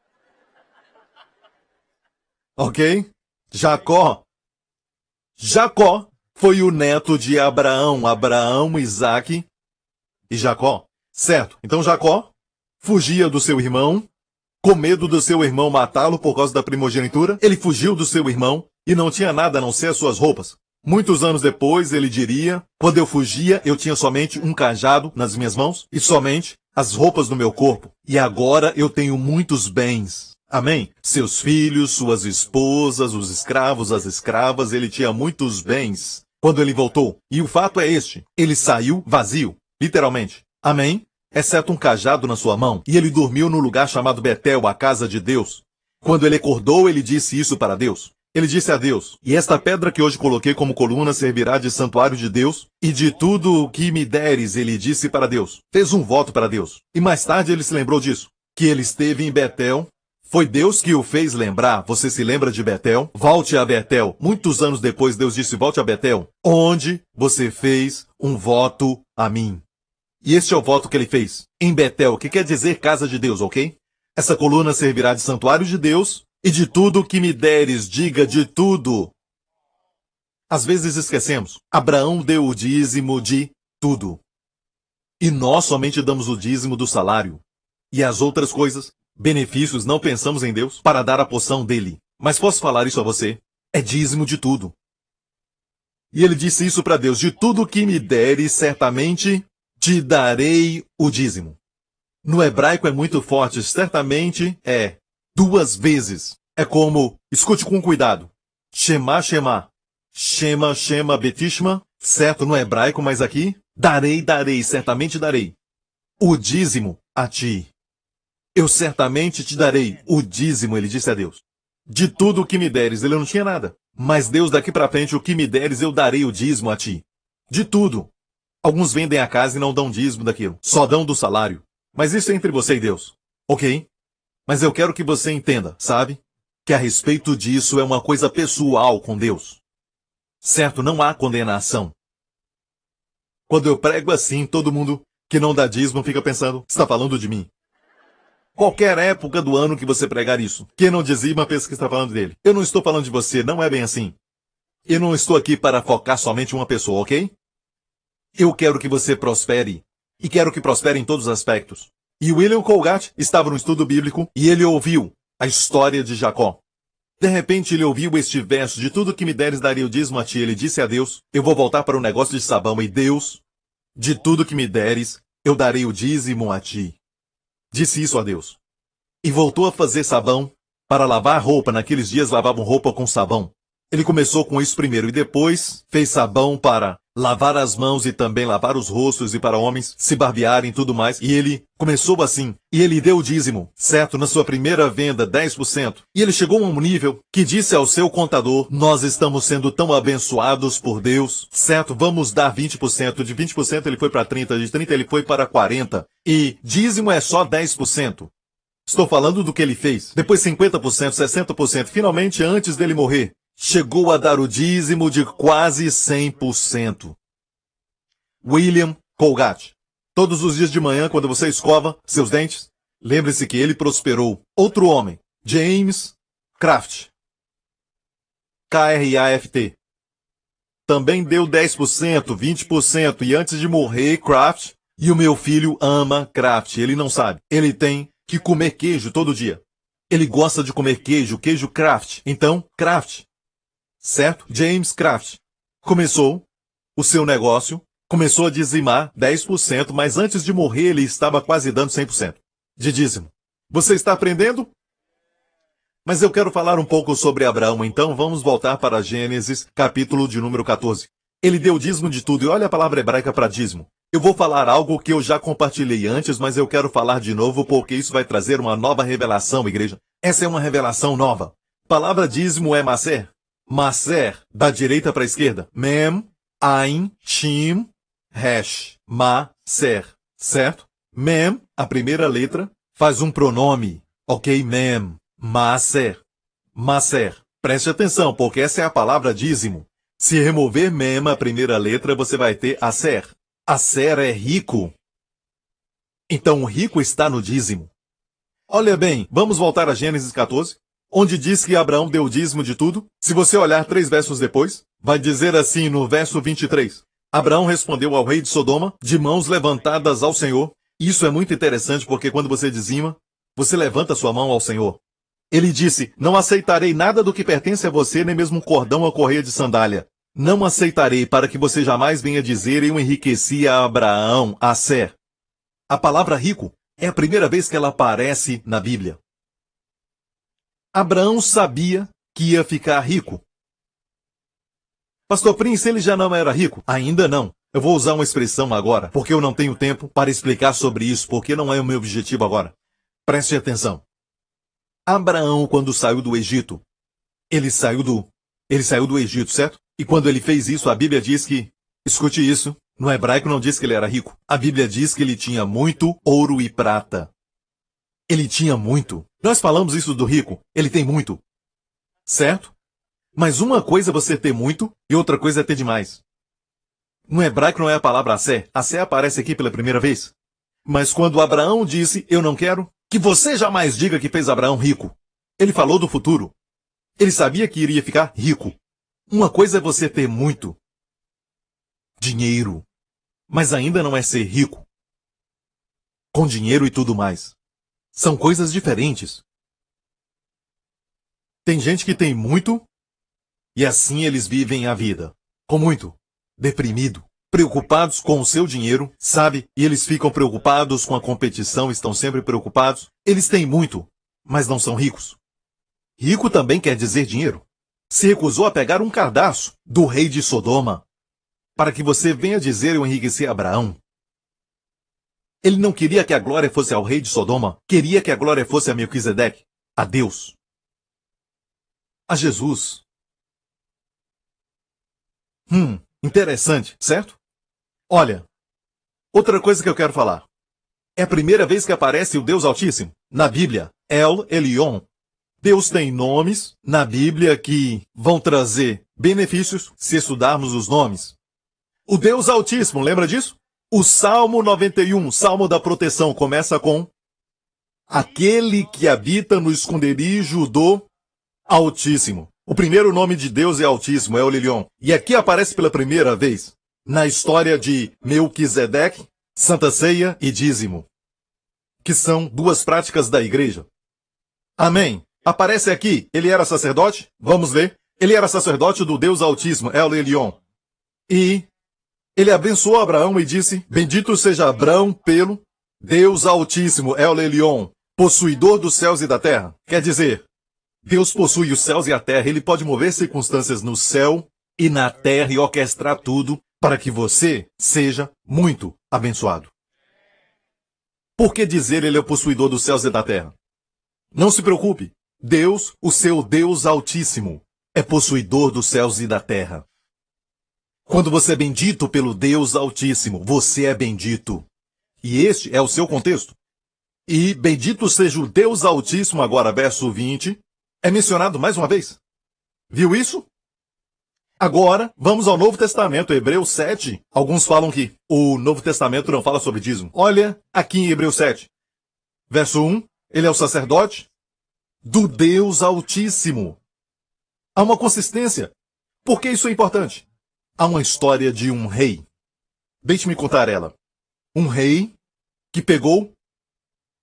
Ok? Jacó. Jacó foi o neto de Abraão. Abraão, Isaque e Jacó. Certo. Então Jacó fugia do seu irmão, com medo do seu irmão matá-lo por causa da primogenitura. Ele fugiu do seu irmão e não tinha nada a não ser as suas roupas. Muitos anos depois, ele diria, quando eu fugia, eu tinha somente um cajado nas minhas mãos e somente as roupas do meu corpo. E agora eu tenho muitos bens. Amém? Seus filhos, suas esposas, os escravos, as escravas, ele tinha muitos bens quando ele voltou. E o fato é este, ele saiu vazio, literalmente. Amém? Exceto um cajado na sua mão. E ele dormiu no lugar chamado Betel, a casa de Deus. Quando ele acordou, ele disse isso para Deus. Ele disse a Deus, e esta pedra que hoje coloquei como coluna servirá de santuário de Deus, e de tudo o que me deres, ele disse para Deus. Fez um voto para Deus. E mais tarde ele se lembrou disso, que ele esteve em Betel. Foi Deus que o fez lembrar. Você se lembra de Betel? Volte a Betel. Muitos anos depois, Deus disse, volte a Betel, onde você fez um voto a mim. E este é o voto que ele fez. Em Betel, que quer dizer casa de Deus, ok? Essa coluna servirá de santuário de Deus, e de tudo que me deres, diga de tudo. Às vezes esquecemos. Abraão deu o dízimo de tudo. E nós somente damos o dízimo do salário. E as outras coisas, benefícios, não pensamos em Deus para dar a porção dele. Mas posso falar isso a você? É dízimo de tudo. E ele disse isso para Deus. De tudo que me deres, certamente te darei o dízimo. No hebraico é muito forte. Certamente é 2 vezes. É como, escute com cuidado. Shema, Shema. Shema, Shema, Betishma. Certo no hebraico, mas aqui, darei, darei, certamente darei. O dízimo a ti. Eu certamente te darei o dízimo, ele disse a Deus. De tudo o que me deres, ele não tinha nada. Mas Deus, daqui para frente, o que me deres, eu darei o dízimo a ti. De tudo. Alguns vendem a casa e não dão dízimo daquilo. Só dão do salário. Mas isso é entre você e Deus. Ok? Mas eu quero que você entenda, sabe? Que a respeito disso é uma coisa pessoal com Deus. Certo? Não há condenação. Quando eu prego assim, todo mundo que não dá dízimo fica pensando, está falando de mim. Qualquer época do ano que você pregar isso, quem não dizima pensa que está falando dele. Eu não estou falando de você, não é bem assim. Eu não estou aqui para focar somente em uma pessoa, ok? Eu quero que você prospere. E quero que prospere em todos os aspectos. E William Colgate estava no estudo bíblico e ele ouviu a história de Jacó. De repente ele ouviu este verso, de tudo que me deres daria o dízimo a ti. Ele disse a Deus, eu vou voltar para o negócio de sabão. E Deus, de tudo que me deres, eu darei o dízimo a ti. Disse isso a Deus. E voltou a fazer sabão para lavar roupa. Naqueles dias lavavam roupa com sabão. Ele começou com isso primeiro e depois fez sabão para lavar as mãos e também lavar os rostos e para homens se barbearem e tudo mais. E ele começou assim. E ele deu o dízimo, certo? Na sua primeira venda, 10%. E ele chegou a um nível que disse ao seu contador, nós estamos sendo tão abençoados por Deus, certo? Vamos dar 20%. De 20% ele foi para 30%, de 30% ele foi para 40%. E dízimo é só 10%. Estou falando do que ele fez. Depois 50%, 60%. Finalmente, antes dele morrer, chegou a dar o dízimo de quase 100%. William Colgate. Todos os dias de manhã, quando você escova seus dentes, lembre-se que ele prosperou. Outro homem, James Kraft. Kraft. Também deu 10%, 20%. E antes de morrer, Kraft, e o meu filho ama Kraft. Ele não sabe. Ele tem que comer queijo todo dia. Ele gosta de comer queijo, queijo Kraft. Então, Kraft. Certo? James Kraft começou o seu negócio, começou a dizimar 10%, mas antes de morrer ele estava quase dando 100% de dízimo. Você está aprendendo? Mas eu quero falar um pouco sobre Abraão, então vamos voltar para Gênesis, capítulo de número 14. Ele deu dízimo de tudo, e olha a palavra hebraica para dízimo. Eu vou falar algo que eu já compartilhei antes, mas eu quero falar de novo porque isso vai trazer uma nova revelação, igreja. Essa é uma revelação nova. Palavra dízimo é maser. Maser, da direita para a esquerda. Mem, Ain, Shim, Resh. Maser, certo? Mem, a primeira letra, faz um pronome. Ok, Mem. Maser. Maser. Preste atenção, porque essa é a palavra dízimo. Se remover Mem, a primeira letra, você vai ter Aser. Aser é rico. Então o rico está no dízimo. Olha bem, vamos voltar a Gênesis 14. Onde diz que Abraão deu o dízimo de tudo. Se você olhar 3 versos depois, vai dizer assim no verso 23. Abraão respondeu ao rei de Sodoma, de mãos levantadas ao Senhor. Isso é muito interessante porque quando você dizima, você levanta sua mão ao Senhor. Ele disse, não aceitarei nada do que pertence a você, nem mesmo um cordão ou correia de sandália. Não aceitarei para que você jamais venha dizer eu enriqueci a Abraão, a Sé. A palavra rico é a primeira vez que ela aparece na Bíblia. Abraão sabia que ia ficar rico. Pastor Prince, ele já não era rico? Ainda não. Eu vou usar uma expressão agora, porque eu não tenho tempo para explicar sobre isso, porque não é o meu objetivo agora. Preste atenção. Abraão, quando saiu do Egito, ele saiu do Egito, certo? E quando ele fez isso, a Bíblia diz que, escute isso, no hebraico não diz que ele era rico. A Bíblia diz que ele tinha muito ouro e prata. Ele tinha muito. Nós falamos isso do rico. Ele tem muito. Certo? Mas uma coisa é você ter muito e outra coisa é ter demais. No hebraico não é a palavra assé. Assé aparece aqui pela primeira vez. Mas quando Abraão disse, eu não quero que você jamais diga que fez Abraão rico. Ele falou do futuro. Ele sabia que iria ficar rico. Uma coisa é você ter muito dinheiro, mas ainda não é ser rico. Com dinheiro e tudo mais. São coisas diferentes. Tem gente que tem muito e assim eles vivem a vida. Com muito. Deprimido. Preocupados com o seu dinheiro, sabe? E eles ficam preocupados com a competição, estão sempre preocupados. Eles têm muito, mas não são ricos. Rico também quer dizer dinheiro. Se recusou a pegar um cardaço do rei de Sodoma para que você venha dizer eu enriqueci Abraão. Ele não queria que a glória fosse ao rei de Sodoma, queria que a glória fosse a Melquisedeque, a Deus, a Jesus. Interessante, certo? Olha, outra coisa que eu quero falar. É a primeira vez que aparece o Deus Altíssimo na Bíblia, El Elyon. Deus tem nomes na Bíblia que vão trazer benefícios se estudarmos os nomes. O Deus Altíssimo, lembra disso? O Salmo 91, Salmo da proteção, começa com aquele que habita no esconderijo do Altíssimo. O primeiro nome de Deus é Altíssimo, é o Elyon. E aqui aparece pela primeira vez na história de Melquisedeque, Santa Ceia e Dízimo, que são duas práticas da igreja. Amém. Aparece aqui, ele era sacerdote? Vamos ver. Ele era sacerdote do Deus Altíssimo, El Elyon. E ele abençoou Abraão e disse, bendito seja Abraão pelo Deus Altíssimo, El Elyon, possuidor dos céus e da terra. Quer dizer, Deus possui os céus e a terra, ele pode mover circunstâncias no céu e na terra e orquestrar tudo para que você seja muito abençoado. Por que dizer ele é o possuidor dos céus e da terra? Não se preocupe. Deus, o seu Deus Altíssimo, é possuidor dos céus e da terra. Quando você é bendito pelo Deus Altíssimo, você é bendito. E este é o seu contexto. E bendito seja o Deus Altíssimo, agora verso 20, é mencionado mais uma vez. Viu isso? Agora, vamos ao Novo Testamento, Hebreus 7. Alguns falam que o Novo Testamento não fala sobre dízimo. Olha aqui em Hebreus 7. Verso 1, ele é o sacerdote do Deus Altíssimo. Há uma consistência. Por que isso é importante? Há uma história de um rei. Deixe-me contar ela. Um rei que pegou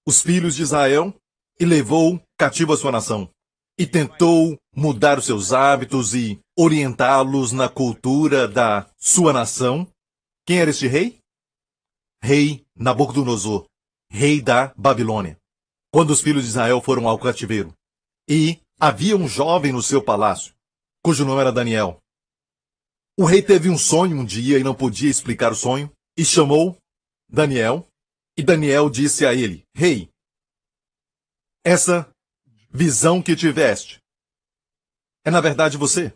os filhos de Israel e levou cativo a sua nação. E tentou mudar os seus hábitos e orientá-los na cultura da sua nação. Quem era este rei? Rei Nabucodonosor, rei da Babilônia. Quando os filhos de Israel foram ao cativeiro. E havia um jovem no seu palácio, cujo nome era Daniel. O rei teve um sonho um dia e não podia explicar o sonho, e chamou Daniel, e Daniel disse a ele, rei, essa visão que tiveste é na verdade você.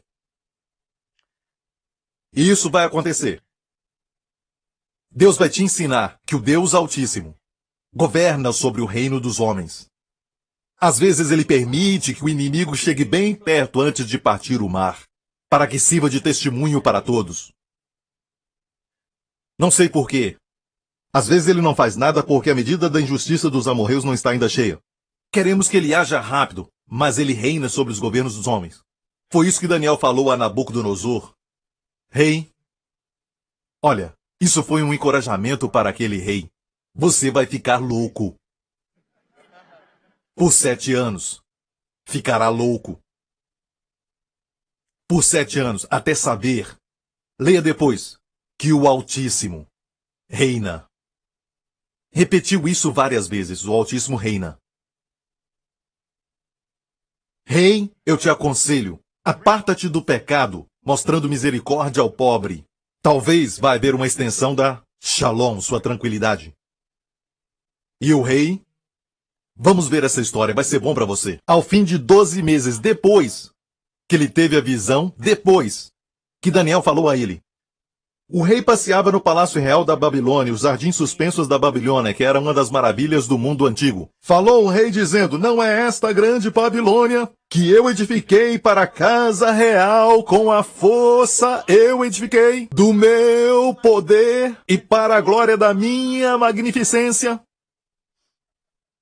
E isso vai acontecer. Deus vai te ensinar que o Deus Altíssimo governa sobre o reino dos homens. Às vezes ele permite que o inimigo chegue bem perto antes de partir o mar, para que sirva de testemunho para todos. Não sei porquê. Às vezes ele não faz nada porque a medida da injustiça dos amorreus não está ainda cheia. Queremos que ele haja rápido, mas ele reina sobre os governos dos homens. Foi isso que Daniel falou a Nabucodonosor. Rei, olha, isso foi um encorajamento para aquele rei. Você vai ficar louco. Por 7 anos. Ficará louco. Por 7 anos, até saber Leia depois. Que o Altíssimo reina. Repetiu isso várias vezes. O Altíssimo reina. Rei, eu te aconselho, aparta-te do pecado, mostrando misericórdia ao pobre. Talvez vai haver uma extensão da Shalom, sua tranquilidade. E o rei? Vamos ver essa história, vai ser bom para você. Ao fim de 12 meses depois que ele teve a visão, depois que Daniel falou a ele, o rei passeava no Palácio Real da Babilônia, os jardins suspensos da Babilônia, que era uma das maravilhas do mundo antigo. Falou o rei dizendo, não é esta grande Babilônia que eu edifiquei para a casa real com a força eu edifiquei do meu poder e para a glória da minha magnificência?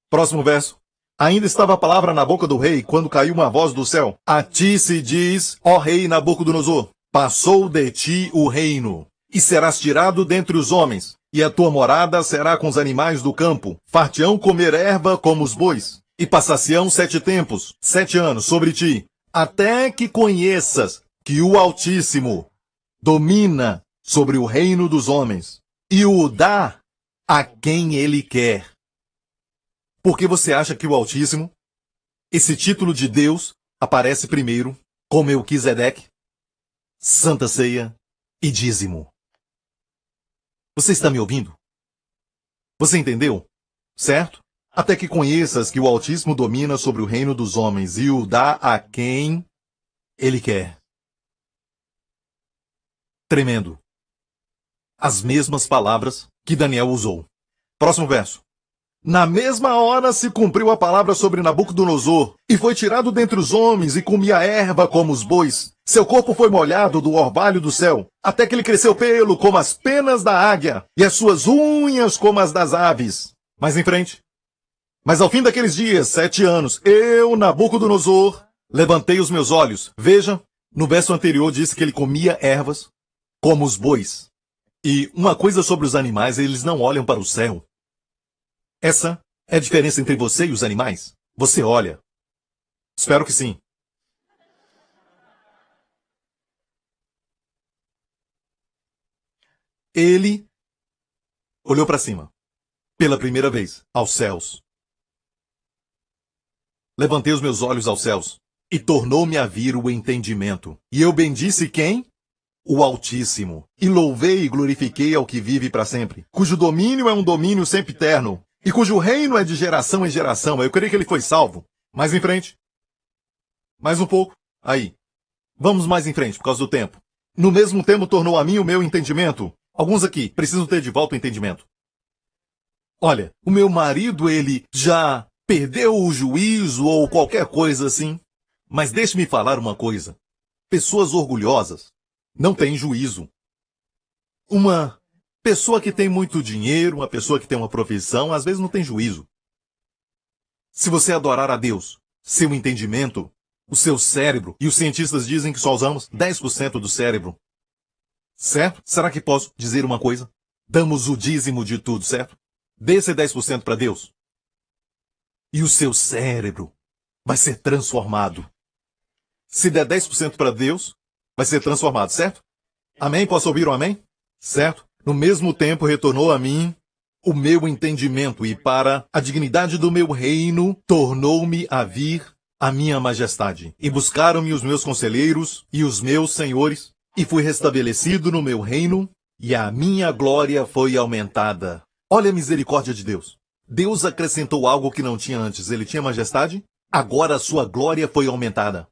Próximo verso. Ainda estava a palavra na boca do rei quando caiu uma voz do céu. A ti se diz, ó rei Nabucodonosor, passou de ti o reino. E serás tirado dentre os homens, e a tua morada será com os animais do campo. Far-te-ão comer erva como os bois, e passar-se-ão 7 tempos, 7 anos sobre ti, até que conheças que o Altíssimo domina sobre o reino dos homens, e o dá a quem ele quer. Por que você acha que o Altíssimo, esse título de Deus, aparece primeiro com Melquisedeque, Santa Ceia e dízimo? Você está me ouvindo? Você entendeu? Certo? Até que conheças que o Altíssimo domina sobre o reino dos homens e o dá a quem ele quer. Tremendo. As mesmas palavras que Daniel usou. Próximo verso. Na mesma hora se cumpriu a palavra sobre Nabucodonosor, e foi tirado dentre os homens e comia erva como os bois. Seu corpo foi molhado do orvalho do céu, até que ele cresceu pelo como as penas da águia, e as suas unhas como as das aves. Mais em frente. Mas ao fim daqueles dias, 7 anos, eu, Nabucodonosor, levantei os meus olhos. Veja, no verso anterior disse que ele comia ervas como os bois. E uma coisa sobre os animais, eles não olham para o céu. Essa é a diferença entre você e os animais? Você olha. Espero que sim. Ele olhou para cima, pela primeira vez, aos céus. Levantei os meus olhos aos céus, e tornou-me a vir o entendimento. E eu bendisse quem? O Altíssimo. E louvei e glorifiquei ao que vive para sempre, cujo domínio é um domínio sempre eterno, e cujo reino é de geração em geração. Eu creio que ele foi salvo. Mais em frente. Mais um pouco. Aí. Vamos mais em frente, por causa do tempo. No mesmo tempo tornou a mim o meu entendimento. Alguns aqui precisam ter de volta o entendimento. Olha, o meu marido, ele já perdeu o juízo ou qualquer coisa assim. Mas deixe-me falar uma coisa. Pessoas orgulhosas não têm juízo. Uma pessoa que tem muito dinheiro, uma pessoa que tem uma profissão, às vezes não tem juízo. Se você adorar a Deus, seu entendimento, o seu cérebro, e os cientistas dizem que só usamos 10% do cérebro. Certo? Será que posso dizer uma coisa? Damos o dízimo de tudo, certo? Dê esse 10% para Deus. E o seu cérebro vai ser transformado. Se der 10% para Deus, vai ser transformado, certo? Amém? Posso ouvir um amém? Certo? No mesmo tempo retornou a mim o meu entendimento, e para a dignidade do meu reino tornou-me a vir a minha majestade. E buscaram-me os meus conselheiros e os meus senhores, e fui restabelecido no meu reino, e a minha glória foi aumentada. Olha a misericórdia de Deus. Deus acrescentou algo que não tinha antes. Ele tinha majestade, agora a sua glória foi aumentada.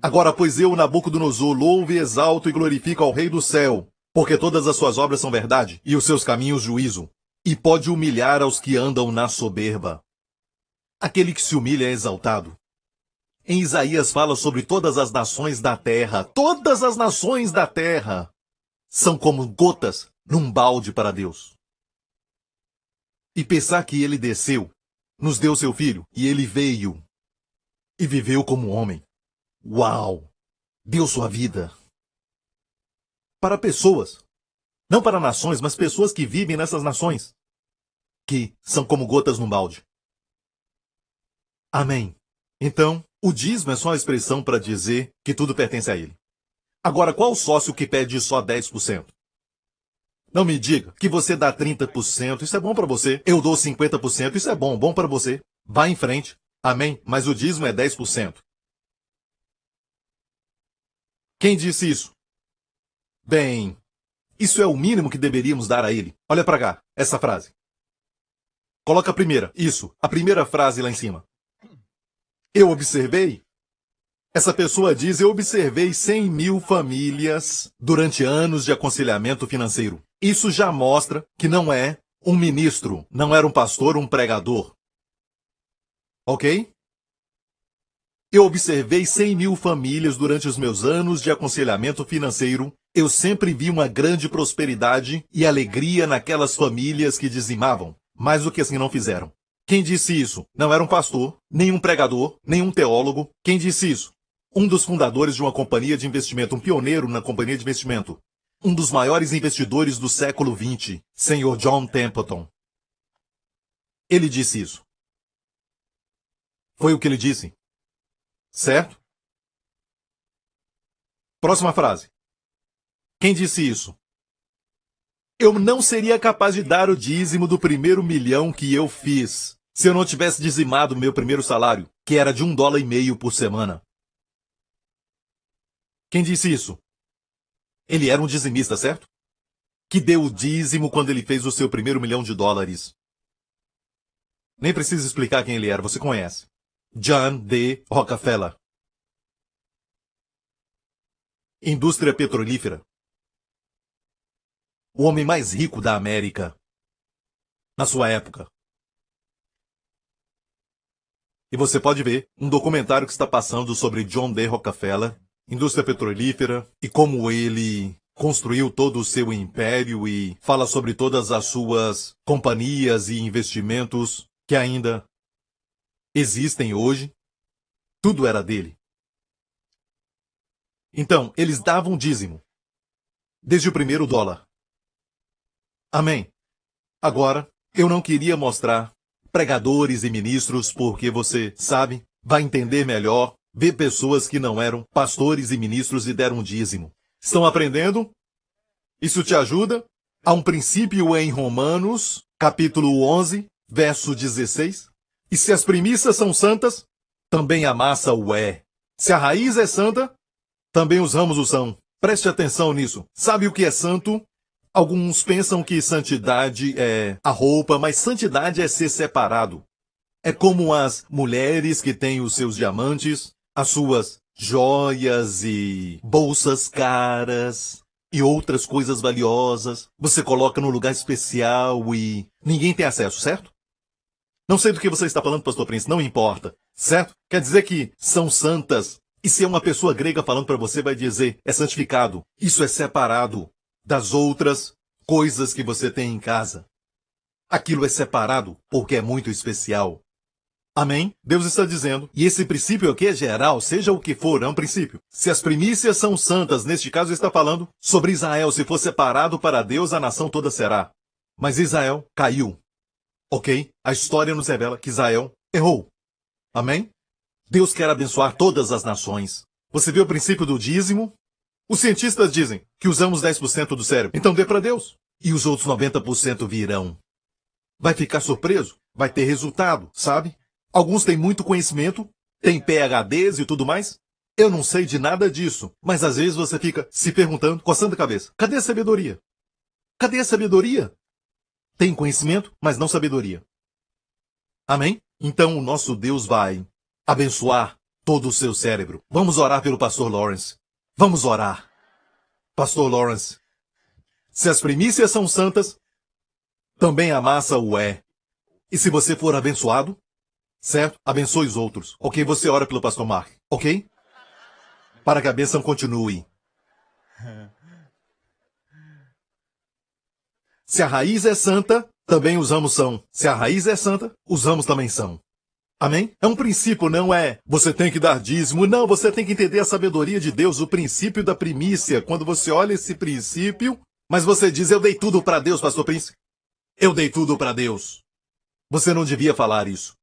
Agora, pois eu, Nabucodonosor, louvo e exalto e glorifico ao Rei do céu, porque todas as suas obras são verdade, e os seus caminhos juízo, e pode humilhar aos que andam na soberba. Aquele que se humilha é exaltado. Em Isaías fala sobre todas as nações da terra. Todas as nações da terra são como gotas num balde para Deus. E pensar que ele desceu, nos deu seu filho, e ele veio e viveu como homem. Uau! Deu sua vida para pessoas, não para nações, mas pessoas que vivem nessas nações, que são como gotas num balde. Amém. Então, o dízimo é só a expressão para dizer que tudo pertence a ele. Agora, qual sócio que pede só 10%? Não me diga que você dá 30%, isso é bom para você. Eu dou 50%, isso é bom para você. Vá em frente. Amém? Mas o dízimo é 10%. Quem disse isso? Bem, isso é o mínimo que deveríamos dar a ele. Olha para cá, essa frase. Coloca a primeira. Isso, a primeira frase lá em cima. Eu observei. Essa pessoa diz, eu observei 100 mil famílias durante anos de aconselhamento financeiro. Isso já mostra que não é um ministro, não era um pastor, um pregador. Ok? Eu observei 100 mil famílias durante os meus anos de aconselhamento financeiro. Eu sempre vi uma grande prosperidade e alegria naquelas famílias que dizimavam, mais do que assim não fizeram. Quem disse isso? Não era um pastor, nem um pregador, nem um teólogo. Quem disse isso? Um dos fundadores de uma companhia de investimento, um pioneiro na companhia de investimento. Um dos maiores investidores do século XX, Sr. John Templeton. Ele disse isso. Foi o que ele disse. Certo? Próxima frase. Quem disse isso? Eu não seria capaz de dar o dízimo do primeiro milhão que eu fiz se eu não tivesse dizimado meu primeiro salário, que era de $1,50 por semana. Quem disse isso? Ele era um dizimista, certo? Que deu o dízimo quando ele fez o seu primeiro $1 milhão. Nem preciso explicar quem ele era, você conhece. John D. Rockefeller. Indústria petrolífera. O homem mais rico da América. Na sua época. E você pode ver um documentário que está passando sobre John D. Rockefeller, indústria petrolífera, e como ele construiu todo o seu império e fala sobre todas as suas companhias e investimentos que ainda existem hoje. Tudo era dele. Então, eles davam dízimo. Desde o primeiro dólar. Amém. Agora, eu não queria mostrar pregadores e ministros porque você, sabe, vai entender melhor ver pessoas que não eram pastores e ministros e deram dízimo. Estão aprendendo? Isso te ajuda? Há um princípio em Romanos, capítulo 11, verso 16. E se as primícias são santas, também a massa o é. Se a raiz é santa, também os ramos o são. Preste atenção nisso. Sabe o que é santo? Alguns pensam que santidade é a roupa, mas santidade é ser separado. É como as mulheres que têm os seus diamantes, as suas joias e bolsas caras e outras coisas valiosas. Você coloca num lugar especial e ninguém tem acesso, certo? Não sei do que você está falando, pastor Prince, não importa, certo? Quer dizer que são santas. E se é uma pessoa grega falando para você, vai dizer, é santificado. Isso é separado das outras coisas que você tem em casa. Aquilo é separado porque é muito especial. Amém? Deus está dizendo, e esse princípio aqui é geral, seja o que for, é um princípio. Se as primícias são santas, neste caso está falando sobre Israel, se for separado para Deus, a nação toda será. Mas Israel caiu. Ok? A história nos revela que Israel errou. Amém? Deus quer abençoar todas as nações. Você viu o princípio do dízimo? Os cientistas dizem que usamos 10% do cérebro. Então dê para Deus. E os outros 90% virão. Vai ficar surpreso? Vai ter resultado, sabe? Alguns têm muito conhecimento, têm PhDs e tudo mais. Eu não sei de nada disso. Mas às vezes você fica se perguntando, coçando a cabeça. Cadê a sabedoria? Cadê a sabedoria? Tem conhecimento, mas não sabedoria. Amém? Então o nosso Deus vai abençoar todo o seu cérebro. Vamos orar pelo pastor Lawrence. Vamos orar. Pastor Lawrence, se as primícias são santas, também a massa o é. E se você for abençoado, certo? Abençoe os outros. Ok? Você ora pelo pastor Mark. Ok? Para que a bênção continue. Se a raiz é santa, também os ramos são. Se a raiz é santa, os ramos também são. Amém? É um princípio, não é você tem que dar dízimo. Não, você tem que entender a sabedoria de Deus, o princípio da primícia. Quando você olha esse princípio, mas você diz, eu dei tudo para Deus, pastor Prince. Eu dei tudo para Deus. Você não devia falar isso.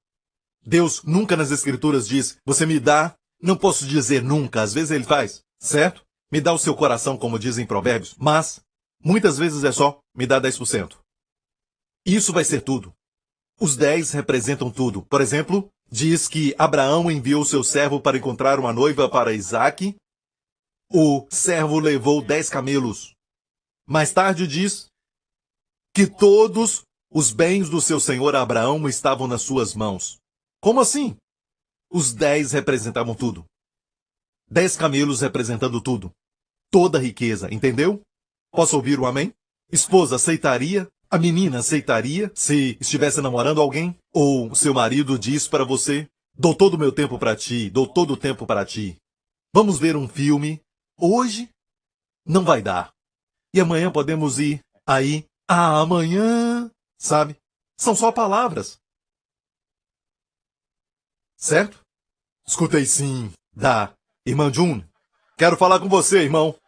Deus nunca nas escrituras diz, você me dá, não posso dizer nunca, às vezes ele faz, certo? me dá o seu coração, como dizem Provérbios, mas muitas vezes é só, me dá 10%. Isso vai ser tudo. Os 10 representam tudo. Por exemplo, diz que Abraão enviou seu servo para encontrar uma noiva para Isaque. O servo levou 10 camelos. Mais tarde diz que todos os bens do seu senhor Abraão estavam nas suas mãos. Como assim? Os 10 representavam tudo. 10 camelos representando tudo. Toda a riqueza, entendeu? Posso ouvir um amém? Esposa aceitaria? A menina aceitaria se estivesse namorando alguém? Ou seu marido diz para você, dou todo o meu tempo para ti, dou todo o tempo para ti. Vamos ver um filme? Hoje? Não vai dar. E amanhã podemos ir aí? Ah, amanhã, sabe? São só palavras. Certo? Escutei sim, da irmã June. Quero falar com você, irmão.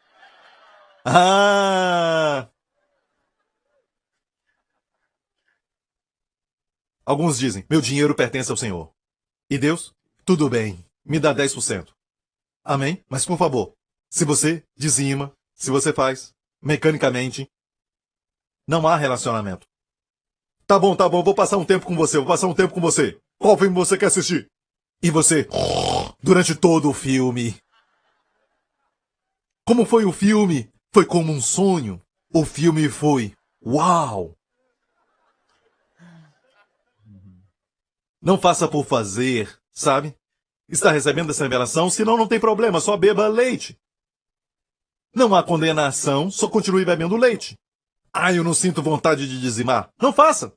Ah! Alguns dizem, meu dinheiro pertence ao Senhor. E Deus? Tudo bem, me dá 10%. Amém? Mas por favor, se você dizima, se você faz, mecanicamente, não há relacionamento. Tá bom, vou passar um tempo com você, Qual filme você quer assistir? E você, durante todo o filme. Como foi o filme? Foi como um sonho. O filme foi, uau! Não faça por fazer, sabe? Está recebendo essa revelação, senão não tem problema, só beba leite. Não há condenação, só continue bebendo leite. Ah, eu não sinto vontade de dizimar. Não faça.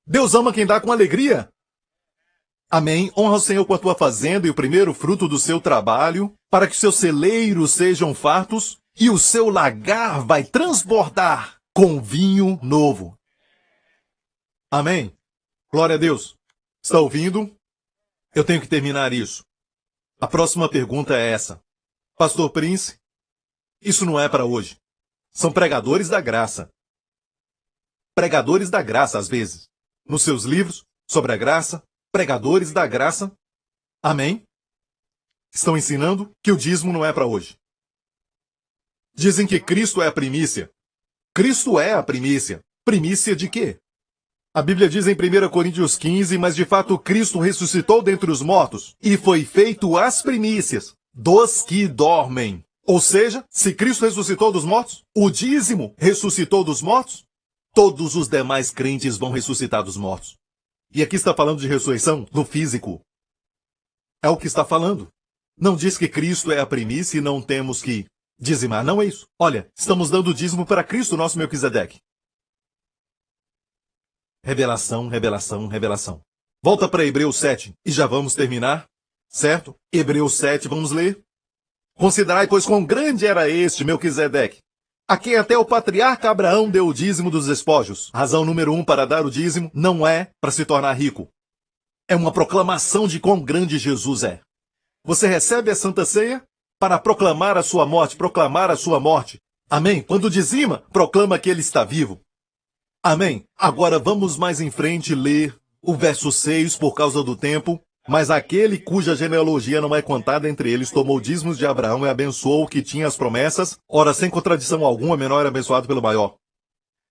Deus ama quem dá com alegria. Amém. Honra o Senhor com a tua fazenda e o primeiro fruto do seu trabalho, para que seus celeiros sejam fartos e o seu lagar vai transbordar com vinho novo. Amém. Glória a Deus. Está ouvindo? Eu tenho que terminar isso. A próxima pergunta é essa. Pastor Prince, isso não é para hoje. São pregadores da graça. Pregadores da graça, às vezes. Nos seus livros sobre a graça, pregadores da graça. Amém? Estão ensinando que o dízimo não é para hoje. Dizem que Cristo é a primícia. Cristo é a primícia. Primícia de quê? A Bíblia diz em 1 Coríntios 15, mas de fato Cristo ressuscitou dentre os mortos e foi feito as primícias dos que dormem. Ou seja, se Cristo ressuscitou dos mortos, o dízimo ressuscitou dos mortos, todos os demais crentes vão ressuscitar dos mortos. E aqui está falando de ressurreição do físico. É o que está falando. Não diz que Cristo é a primícia e não temos que dizimar. Não é isso. Olha, estamos dando dízimo para Cristo, nosso Melquisedeque. Revelação, revelação, revelação. Volta para Hebreus 7 e já vamos terminar, certo? Hebreus 7, vamos ler. Considerai, pois, quão grande era este Melquisedeque, a quem até o patriarca Abraão deu o dízimo dos despojos. Razão número 1 para dar o dízimo não é para se tornar rico. É uma proclamação de quão grande Jesus é. Você recebe a Santa Ceia para proclamar a sua morte, proclamar a sua morte. Amém? Quando dizima, proclama que ele está vivo. Amém? Agora vamos mais em frente ler o verso 6 por causa do tempo. Mas aquele cuja genealogia não é contada entre eles tomou dízimos de Abraão e abençoou o que tinha as promessas. Ora, sem contradição alguma, menor é abençoado pelo maior.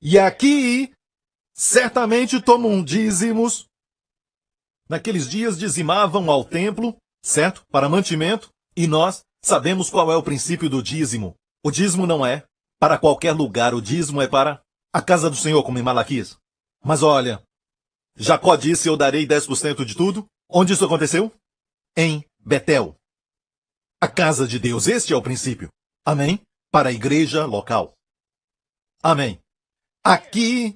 E aqui, certamente tomam dízimos. Naqueles dias dizimavam ao templo, certo? Para mantimento. E nós sabemos qual é o princípio do dízimo. O dízimo não é para qualquer lugar, o dízimo é para a casa do Senhor, como em Malaquias. Mas olha, Jacó disse, eu darei 10% de tudo. Onde isso aconteceu? Em Betel. A casa de Deus, este é o princípio. Amém? Para a igreja local. Amém. Aqui,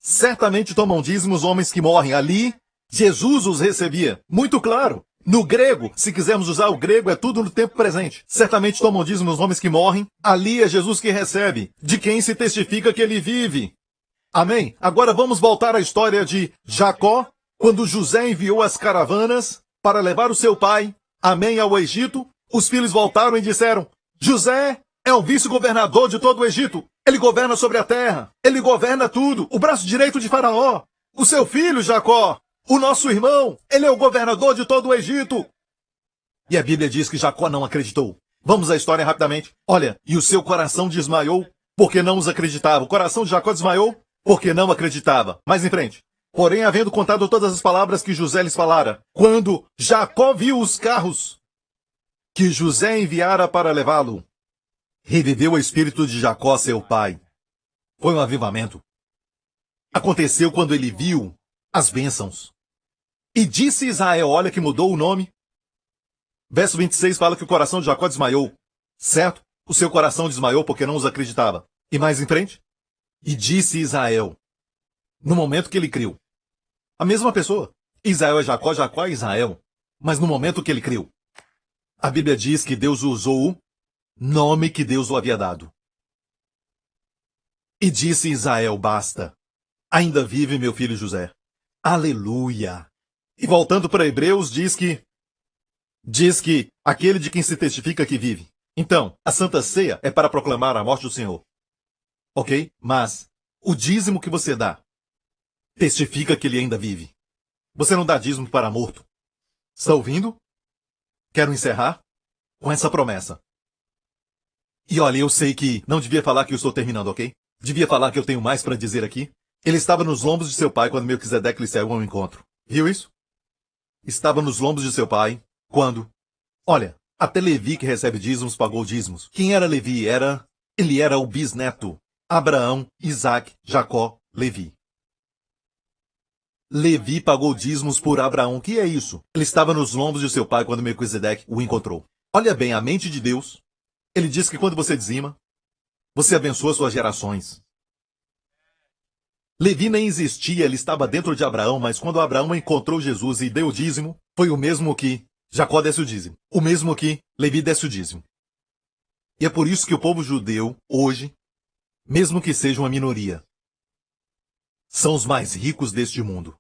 certamente tomam dízimos homens que morrem. Ali, Jesus os recebia. Muito claro. No grego, se quisermos usar o grego, é tudo no tempo presente. Certamente tomam dízimos homens que morrem. Ali é Jesus que recebe, de quem se testifica que ele vive. Amém? Agora vamos voltar à história de Jacó, quando José enviou as caravanas para levar o seu pai, Amém, ao Egito. Os filhos voltaram e disseram, José é o vice-governador de todo o Egito. Ele governa sobre a terra. Ele governa tudo. O braço direito de Faraó. O seu filho, Jacó, o nosso irmão, ele é o governador de todo o Egito. E a Bíblia diz que Jacó não acreditou. Vamos à história rapidamente. Olha, e o seu coração desmaiou porque não os acreditava. O coração de Jacó desmaiou porque não acreditava. Mais em frente. Porém, havendo contado todas as palavras que José lhes falara, quando Jacó viu os carros que José enviara para levá-lo, reviveu o espírito de Jacó, seu pai. Foi um avivamento. Aconteceu quando ele viu as bênçãos. E disse Israel, olha que mudou o nome. Verso 26 fala que o coração de Jacó desmaiou. Certo? O seu coração desmaiou porque não os acreditava. E mais em frente? E disse Israel, no momento que ele creu. A mesma pessoa. Israel é Jacó, Jacó é Israel. Mas no momento que ele creu. A Bíblia diz que Deus usou o nome que Deus o havia dado. E disse Israel, basta. Ainda vive meu filho José. Aleluia. E voltando para Hebreus, diz que aquele de quem se testifica que vive. Então, a Santa Ceia é para proclamar a morte do Senhor. Ok? Mas o dízimo que você dá testifica que ele ainda vive. Você não dá dízimo para morto. Está ouvindo? Quero encerrar com essa promessa. E olha, eu sei que não devia falar que eu estou terminando, ok? Devia falar que eu tenho mais para dizer aqui. Ele estava nos lombos de seu pai quando Melquisedeque lhe saiu ao encontro. Viu isso? Estava nos lombos de seu pai quando... Olha, até Levi que recebe dízimos pagou dízimos. Quem era Levi? Ele era o bisneto. Abraão, Isaac, Jacó, Levi. Levi pagou dízimos por Abraão. O que é isso? Ele estava nos lombos de seu pai quando Melquisedeque o encontrou. Olha bem, a mente de Deus. Ele diz que quando você dizima, você abençoa suas gerações. Levi nem existia, ele estava dentro de Abraão, mas quando Abraão encontrou Jesus e deu o dízimo, foi o mesmo que Jacó desse o dízimo. O mesmo que Levi desse o dízimo. E é por isso que o povo judeu, hoje, mesmo que seja uma minoria, são os mais ricos deste mundo.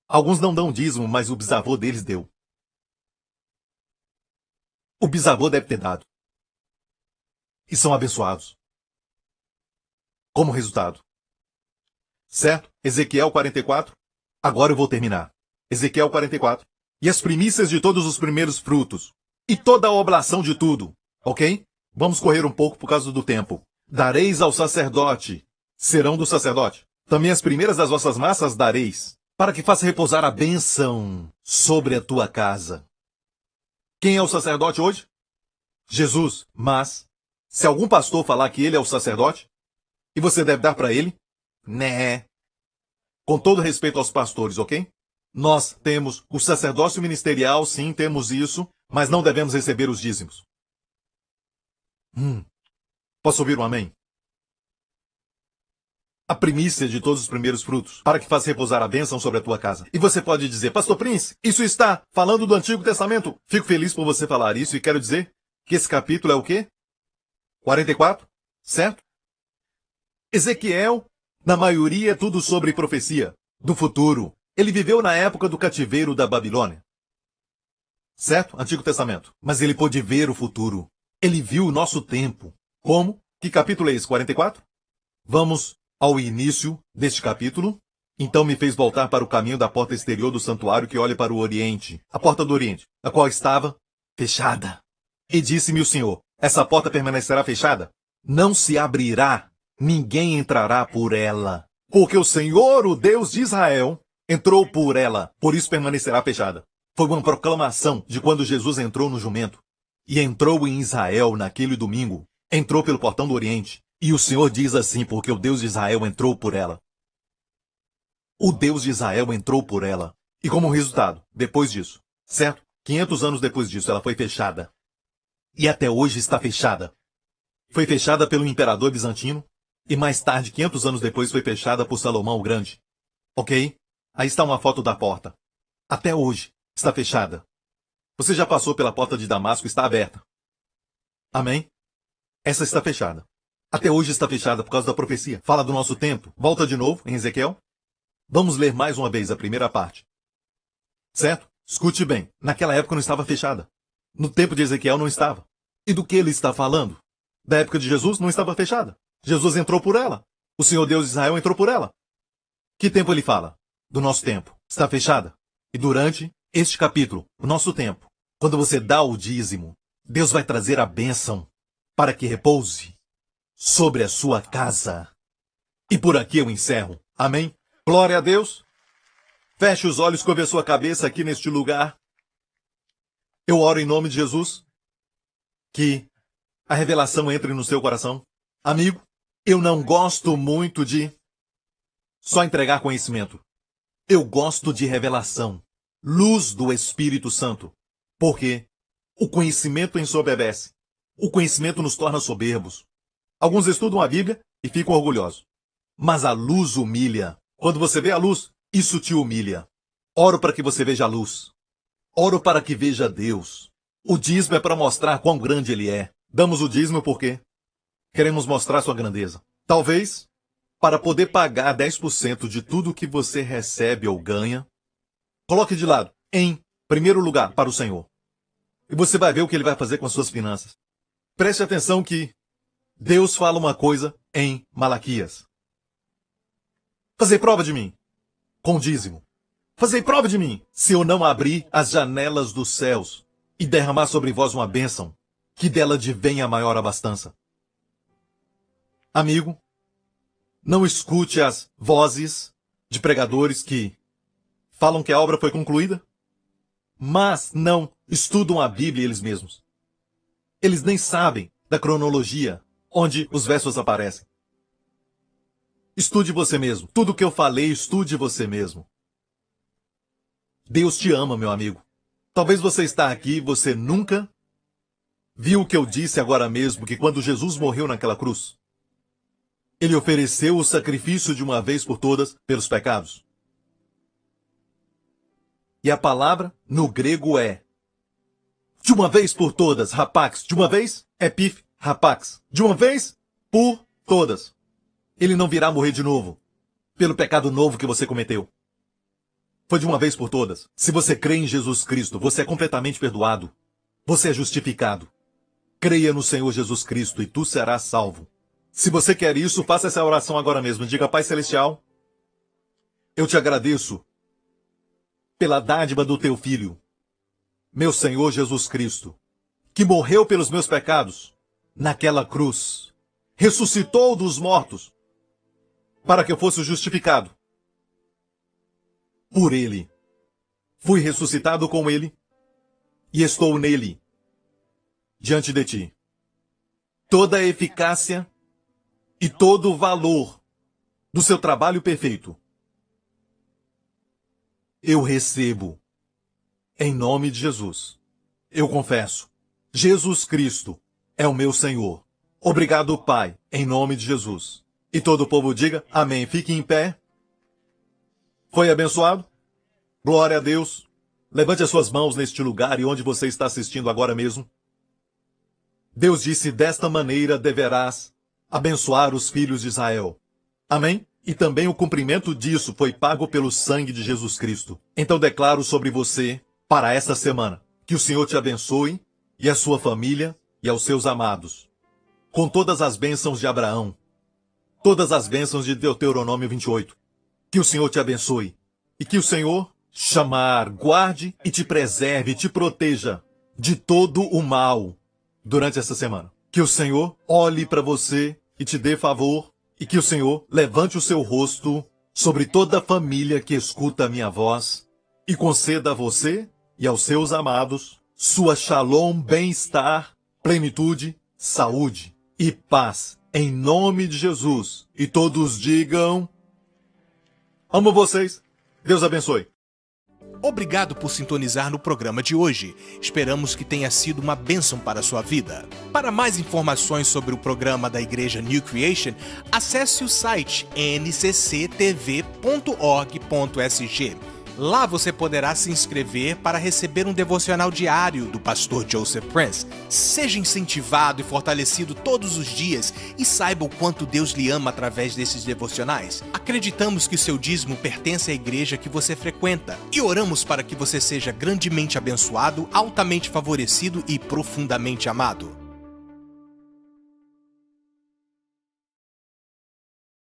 Alguns não dão dízimo, mas o bisavô deles deu. O bisavô deve ter dado. E são abençoados. Como resultado. Certo? Ezequiel 44. Agora eu vou terminar. Ezequiel 44. E as primícias de todos os primeiros frutos. E toda a oblação de tudo. Ok? Vamos correr um pouco por causa do tempo. Dareis ao sacerdote. Serão do sacerdote. Também as primeiras das vossas massas dareis. Para que faça repousar a bênção sobre a tua casa. Quem é o sacerdote hoje? Jesus. Mas, se algum pastor falar que ele é o sacerdote, e você deve dar para ele, né? Com todo respeito aos pastores, ok? Nós temos o sacerdócio ministerial, sim, temos isso, mas não devemos receber os dízimos. Posso ouvir um amém? A primícia de todos os primeiros frutos, para que faça repousar a bênção sobre a tua casa. E você pode dizer, Pastor Prince, isso está falando do Antigo Testamento. Fico feliz por você falar isso e quero dizer que esse capítulo é o quê? 44, certo? Ezequiel, na maioria, é tudo sobre profecia do futuro. Ele viveu na época do cativeiro da Babilônia. Certo? Antigo Testamento. Mas ele pôde ver o futuro. Ele viu o nosso tempo. Como? Que capítulo é esse? 44? Vamos ao início deste capítulo. Então me fez voltar para o caminho da porta exterior do santuário que olha para o oriente. A porta do oriente, a qual estava fechada. E disse-me o Senhor, essa porta permanecerá fechada? Não se abrirá, ninguém entrará por ela. Porque o Senhor, o Deus de Israel, entrou por ela, por isso permanecerá fechada. Foi uma proclamação de quando Jesus entrou no jumento. E entrou em Israel naquele domingo. Entrou pelo portão do oriente. E o Senhor diz assim, porque o Deus de Israel entrou por ela. O Deus de Israel entrou por ela. E como resultado, depois disso, certo? 500 anos depois disso, ela foi fechada. E até hoje está fechada. Foi fechada pelo imperador bizantino. E mais tarde, 500 anos depois, foi fechada por Salomão o Grande. Ok? Aí está uma foto da porta. Até hoje, está fechada. Você já passou pela porta de Damasco, está aberta. Amém? Essa está fechada. Até hoje está fechada por causa da profecia. Fala do nosso tempo. Volta de novo em Ezequiel. Vamos ler mais uma vez a primeira parte. Certo? Escute bem. Naquela época não estava fechada. No tempo de Ezequiel não estava. E do que ele está falando? Da época de Jesus não estava fechada. Jesus entrou por ela. O Senhor Deus de Israel entrou por ela. Que tempo ele fala? Do nosso tempo. Está fechada. E durante este capítulo, o nosso tempo, quando você dá o dízimo, Deus vai trazer a bênção para que repouse sobre a sua casa. E por aqui eu encerro. Amém? Glória a Deus. Feche os olhos, curve a sua cabeça aqui neste lugar. Eu oro em nome de Jesus que a revelação entre no seu coração. Amigo, eu não gosto muito de só entregar conhecimento. Eu gosto de revelação, luz do Espírito Santo. Porque o conhecimento ensoberbece. O conhecimento nos torna soberbos. Alguns estudam a Bíblia e ficam orgulhosos. Mas a luz humilha. Quando você vê a luz, isso te humilha. Oro para que você veja a luz. Oro para que veja Deus. O dízimo é para mostrar quão grande Ele é. Damos o dízimo porque queremos mostrar sua grandeza. Talvez para poder pagar 10% de tudo que você recebe ou ganha. Coloque de lado, em primeiro lugar, para o Senhor. E você vai ver o que Ele vai fazer com as suas finanças. Preste atenção que Deus fala uma coisa em Malaquias. Fazei prova de mim, com dízimo. Fazei prova de mim, se eu não abrir as janelas dos céus e derramar sobre vós uma bênção, que dela advenha a maior abastança. Amigo, não escute as vozes de pregadores que falam que a obra foi concluída, mas não estudam a Bíblia eles mesmos. Eles nem sabem da cronologia onde os versos aparecem. Estude você mesmo. Tudo o que eu falei, estude você mesmo. Deus te ama, meu amigo. Talvez você está aqui e você nunca viu o que eu disse agora mesmo, que quando Jesus morreu naquela cruz, Ele ofereceu o sacrifício de uma vez por todas pelos pecados. E a palavra no grego é de uma vez por todas, rapax. De uma vez, epif, rapax. De uma vez por todas. Ele não virá morrer de novo pelo pecado novo que você cometeu. Foi de uma vez por todas. Se você crê em Jesus Cristo, você é completamente perdoado. Você é justificado. Creia no Senhor Jesus Cristo e tu serás salvo. Se você quer isso, faça essa oração agora mesmo. Diga: Pai Celestial, eu te agradeço pela dádiva do teu Filho, meu Senhor Jesus Cristo, que morreu pelos meus pecados naquela cruz, ressuscitou dos mortos, para que eu fosse justificado por Ele. Fui ressuscitado com Ele e estou nele, diante de ti. Toda a eficácia e todo o valor do seu trabalho perfeito eu recebo em nome de Jesus. Eu confesso, Jesus Cristo é o meu Senhor. Obrigado, Pai, em nome de Jesus. E todo o povo diga amém. Fique em pé. Foi abençoado? Glória a Deus. Levante as suas mãos neste lugar e onde você está assistindo agora mesmo. Deus disse: desta maneira deverás abençoar os filhos de Israel. Amém? E também o cumprimento disso foi pago pelo sangue de Jesus Cristo. Então declaro sobre você, para esta semana, que o Senhor te abençoe, e a sua família, e aos seus amados, com todas as bênçãos de Abraão, todas as bênçãos de Deuteronômio 28. Que o Senhor te abençoe, e que o Senhor chamar, guarde e te preserve, e te proteja de todo o mal durante essa semana. Que o Senhor olhe para você e te dê favor, e que o Senhor levante o seu rosto sobre toda a família que escuta a minha voz e conceda a você e aos seus amados sua shalom, bem-estar, plenitude, saúde e paz, em nome de Jesus. E todos digam: amo vocês. Deus abençoe. Obrigado por sintonizar no programa de hoje. Esperamos que tenha sido uma bênção para a sua vida. Para mais informações sobre o programa da Igreja New Creation, acesse o site ncctv.org.sg. Lá você poderá se inscrever para receber um devocional diário do pastor Joseph Prince. Seja incentivado e fortalecido todos os dias e saiba o quanto Deus lhe ama através desses devocionais. Acreditamos que seu dízimo pertence à igreja que você frequenta e oramos para que você seja grandemente abençoado, altamente favorecido e profundamente amado.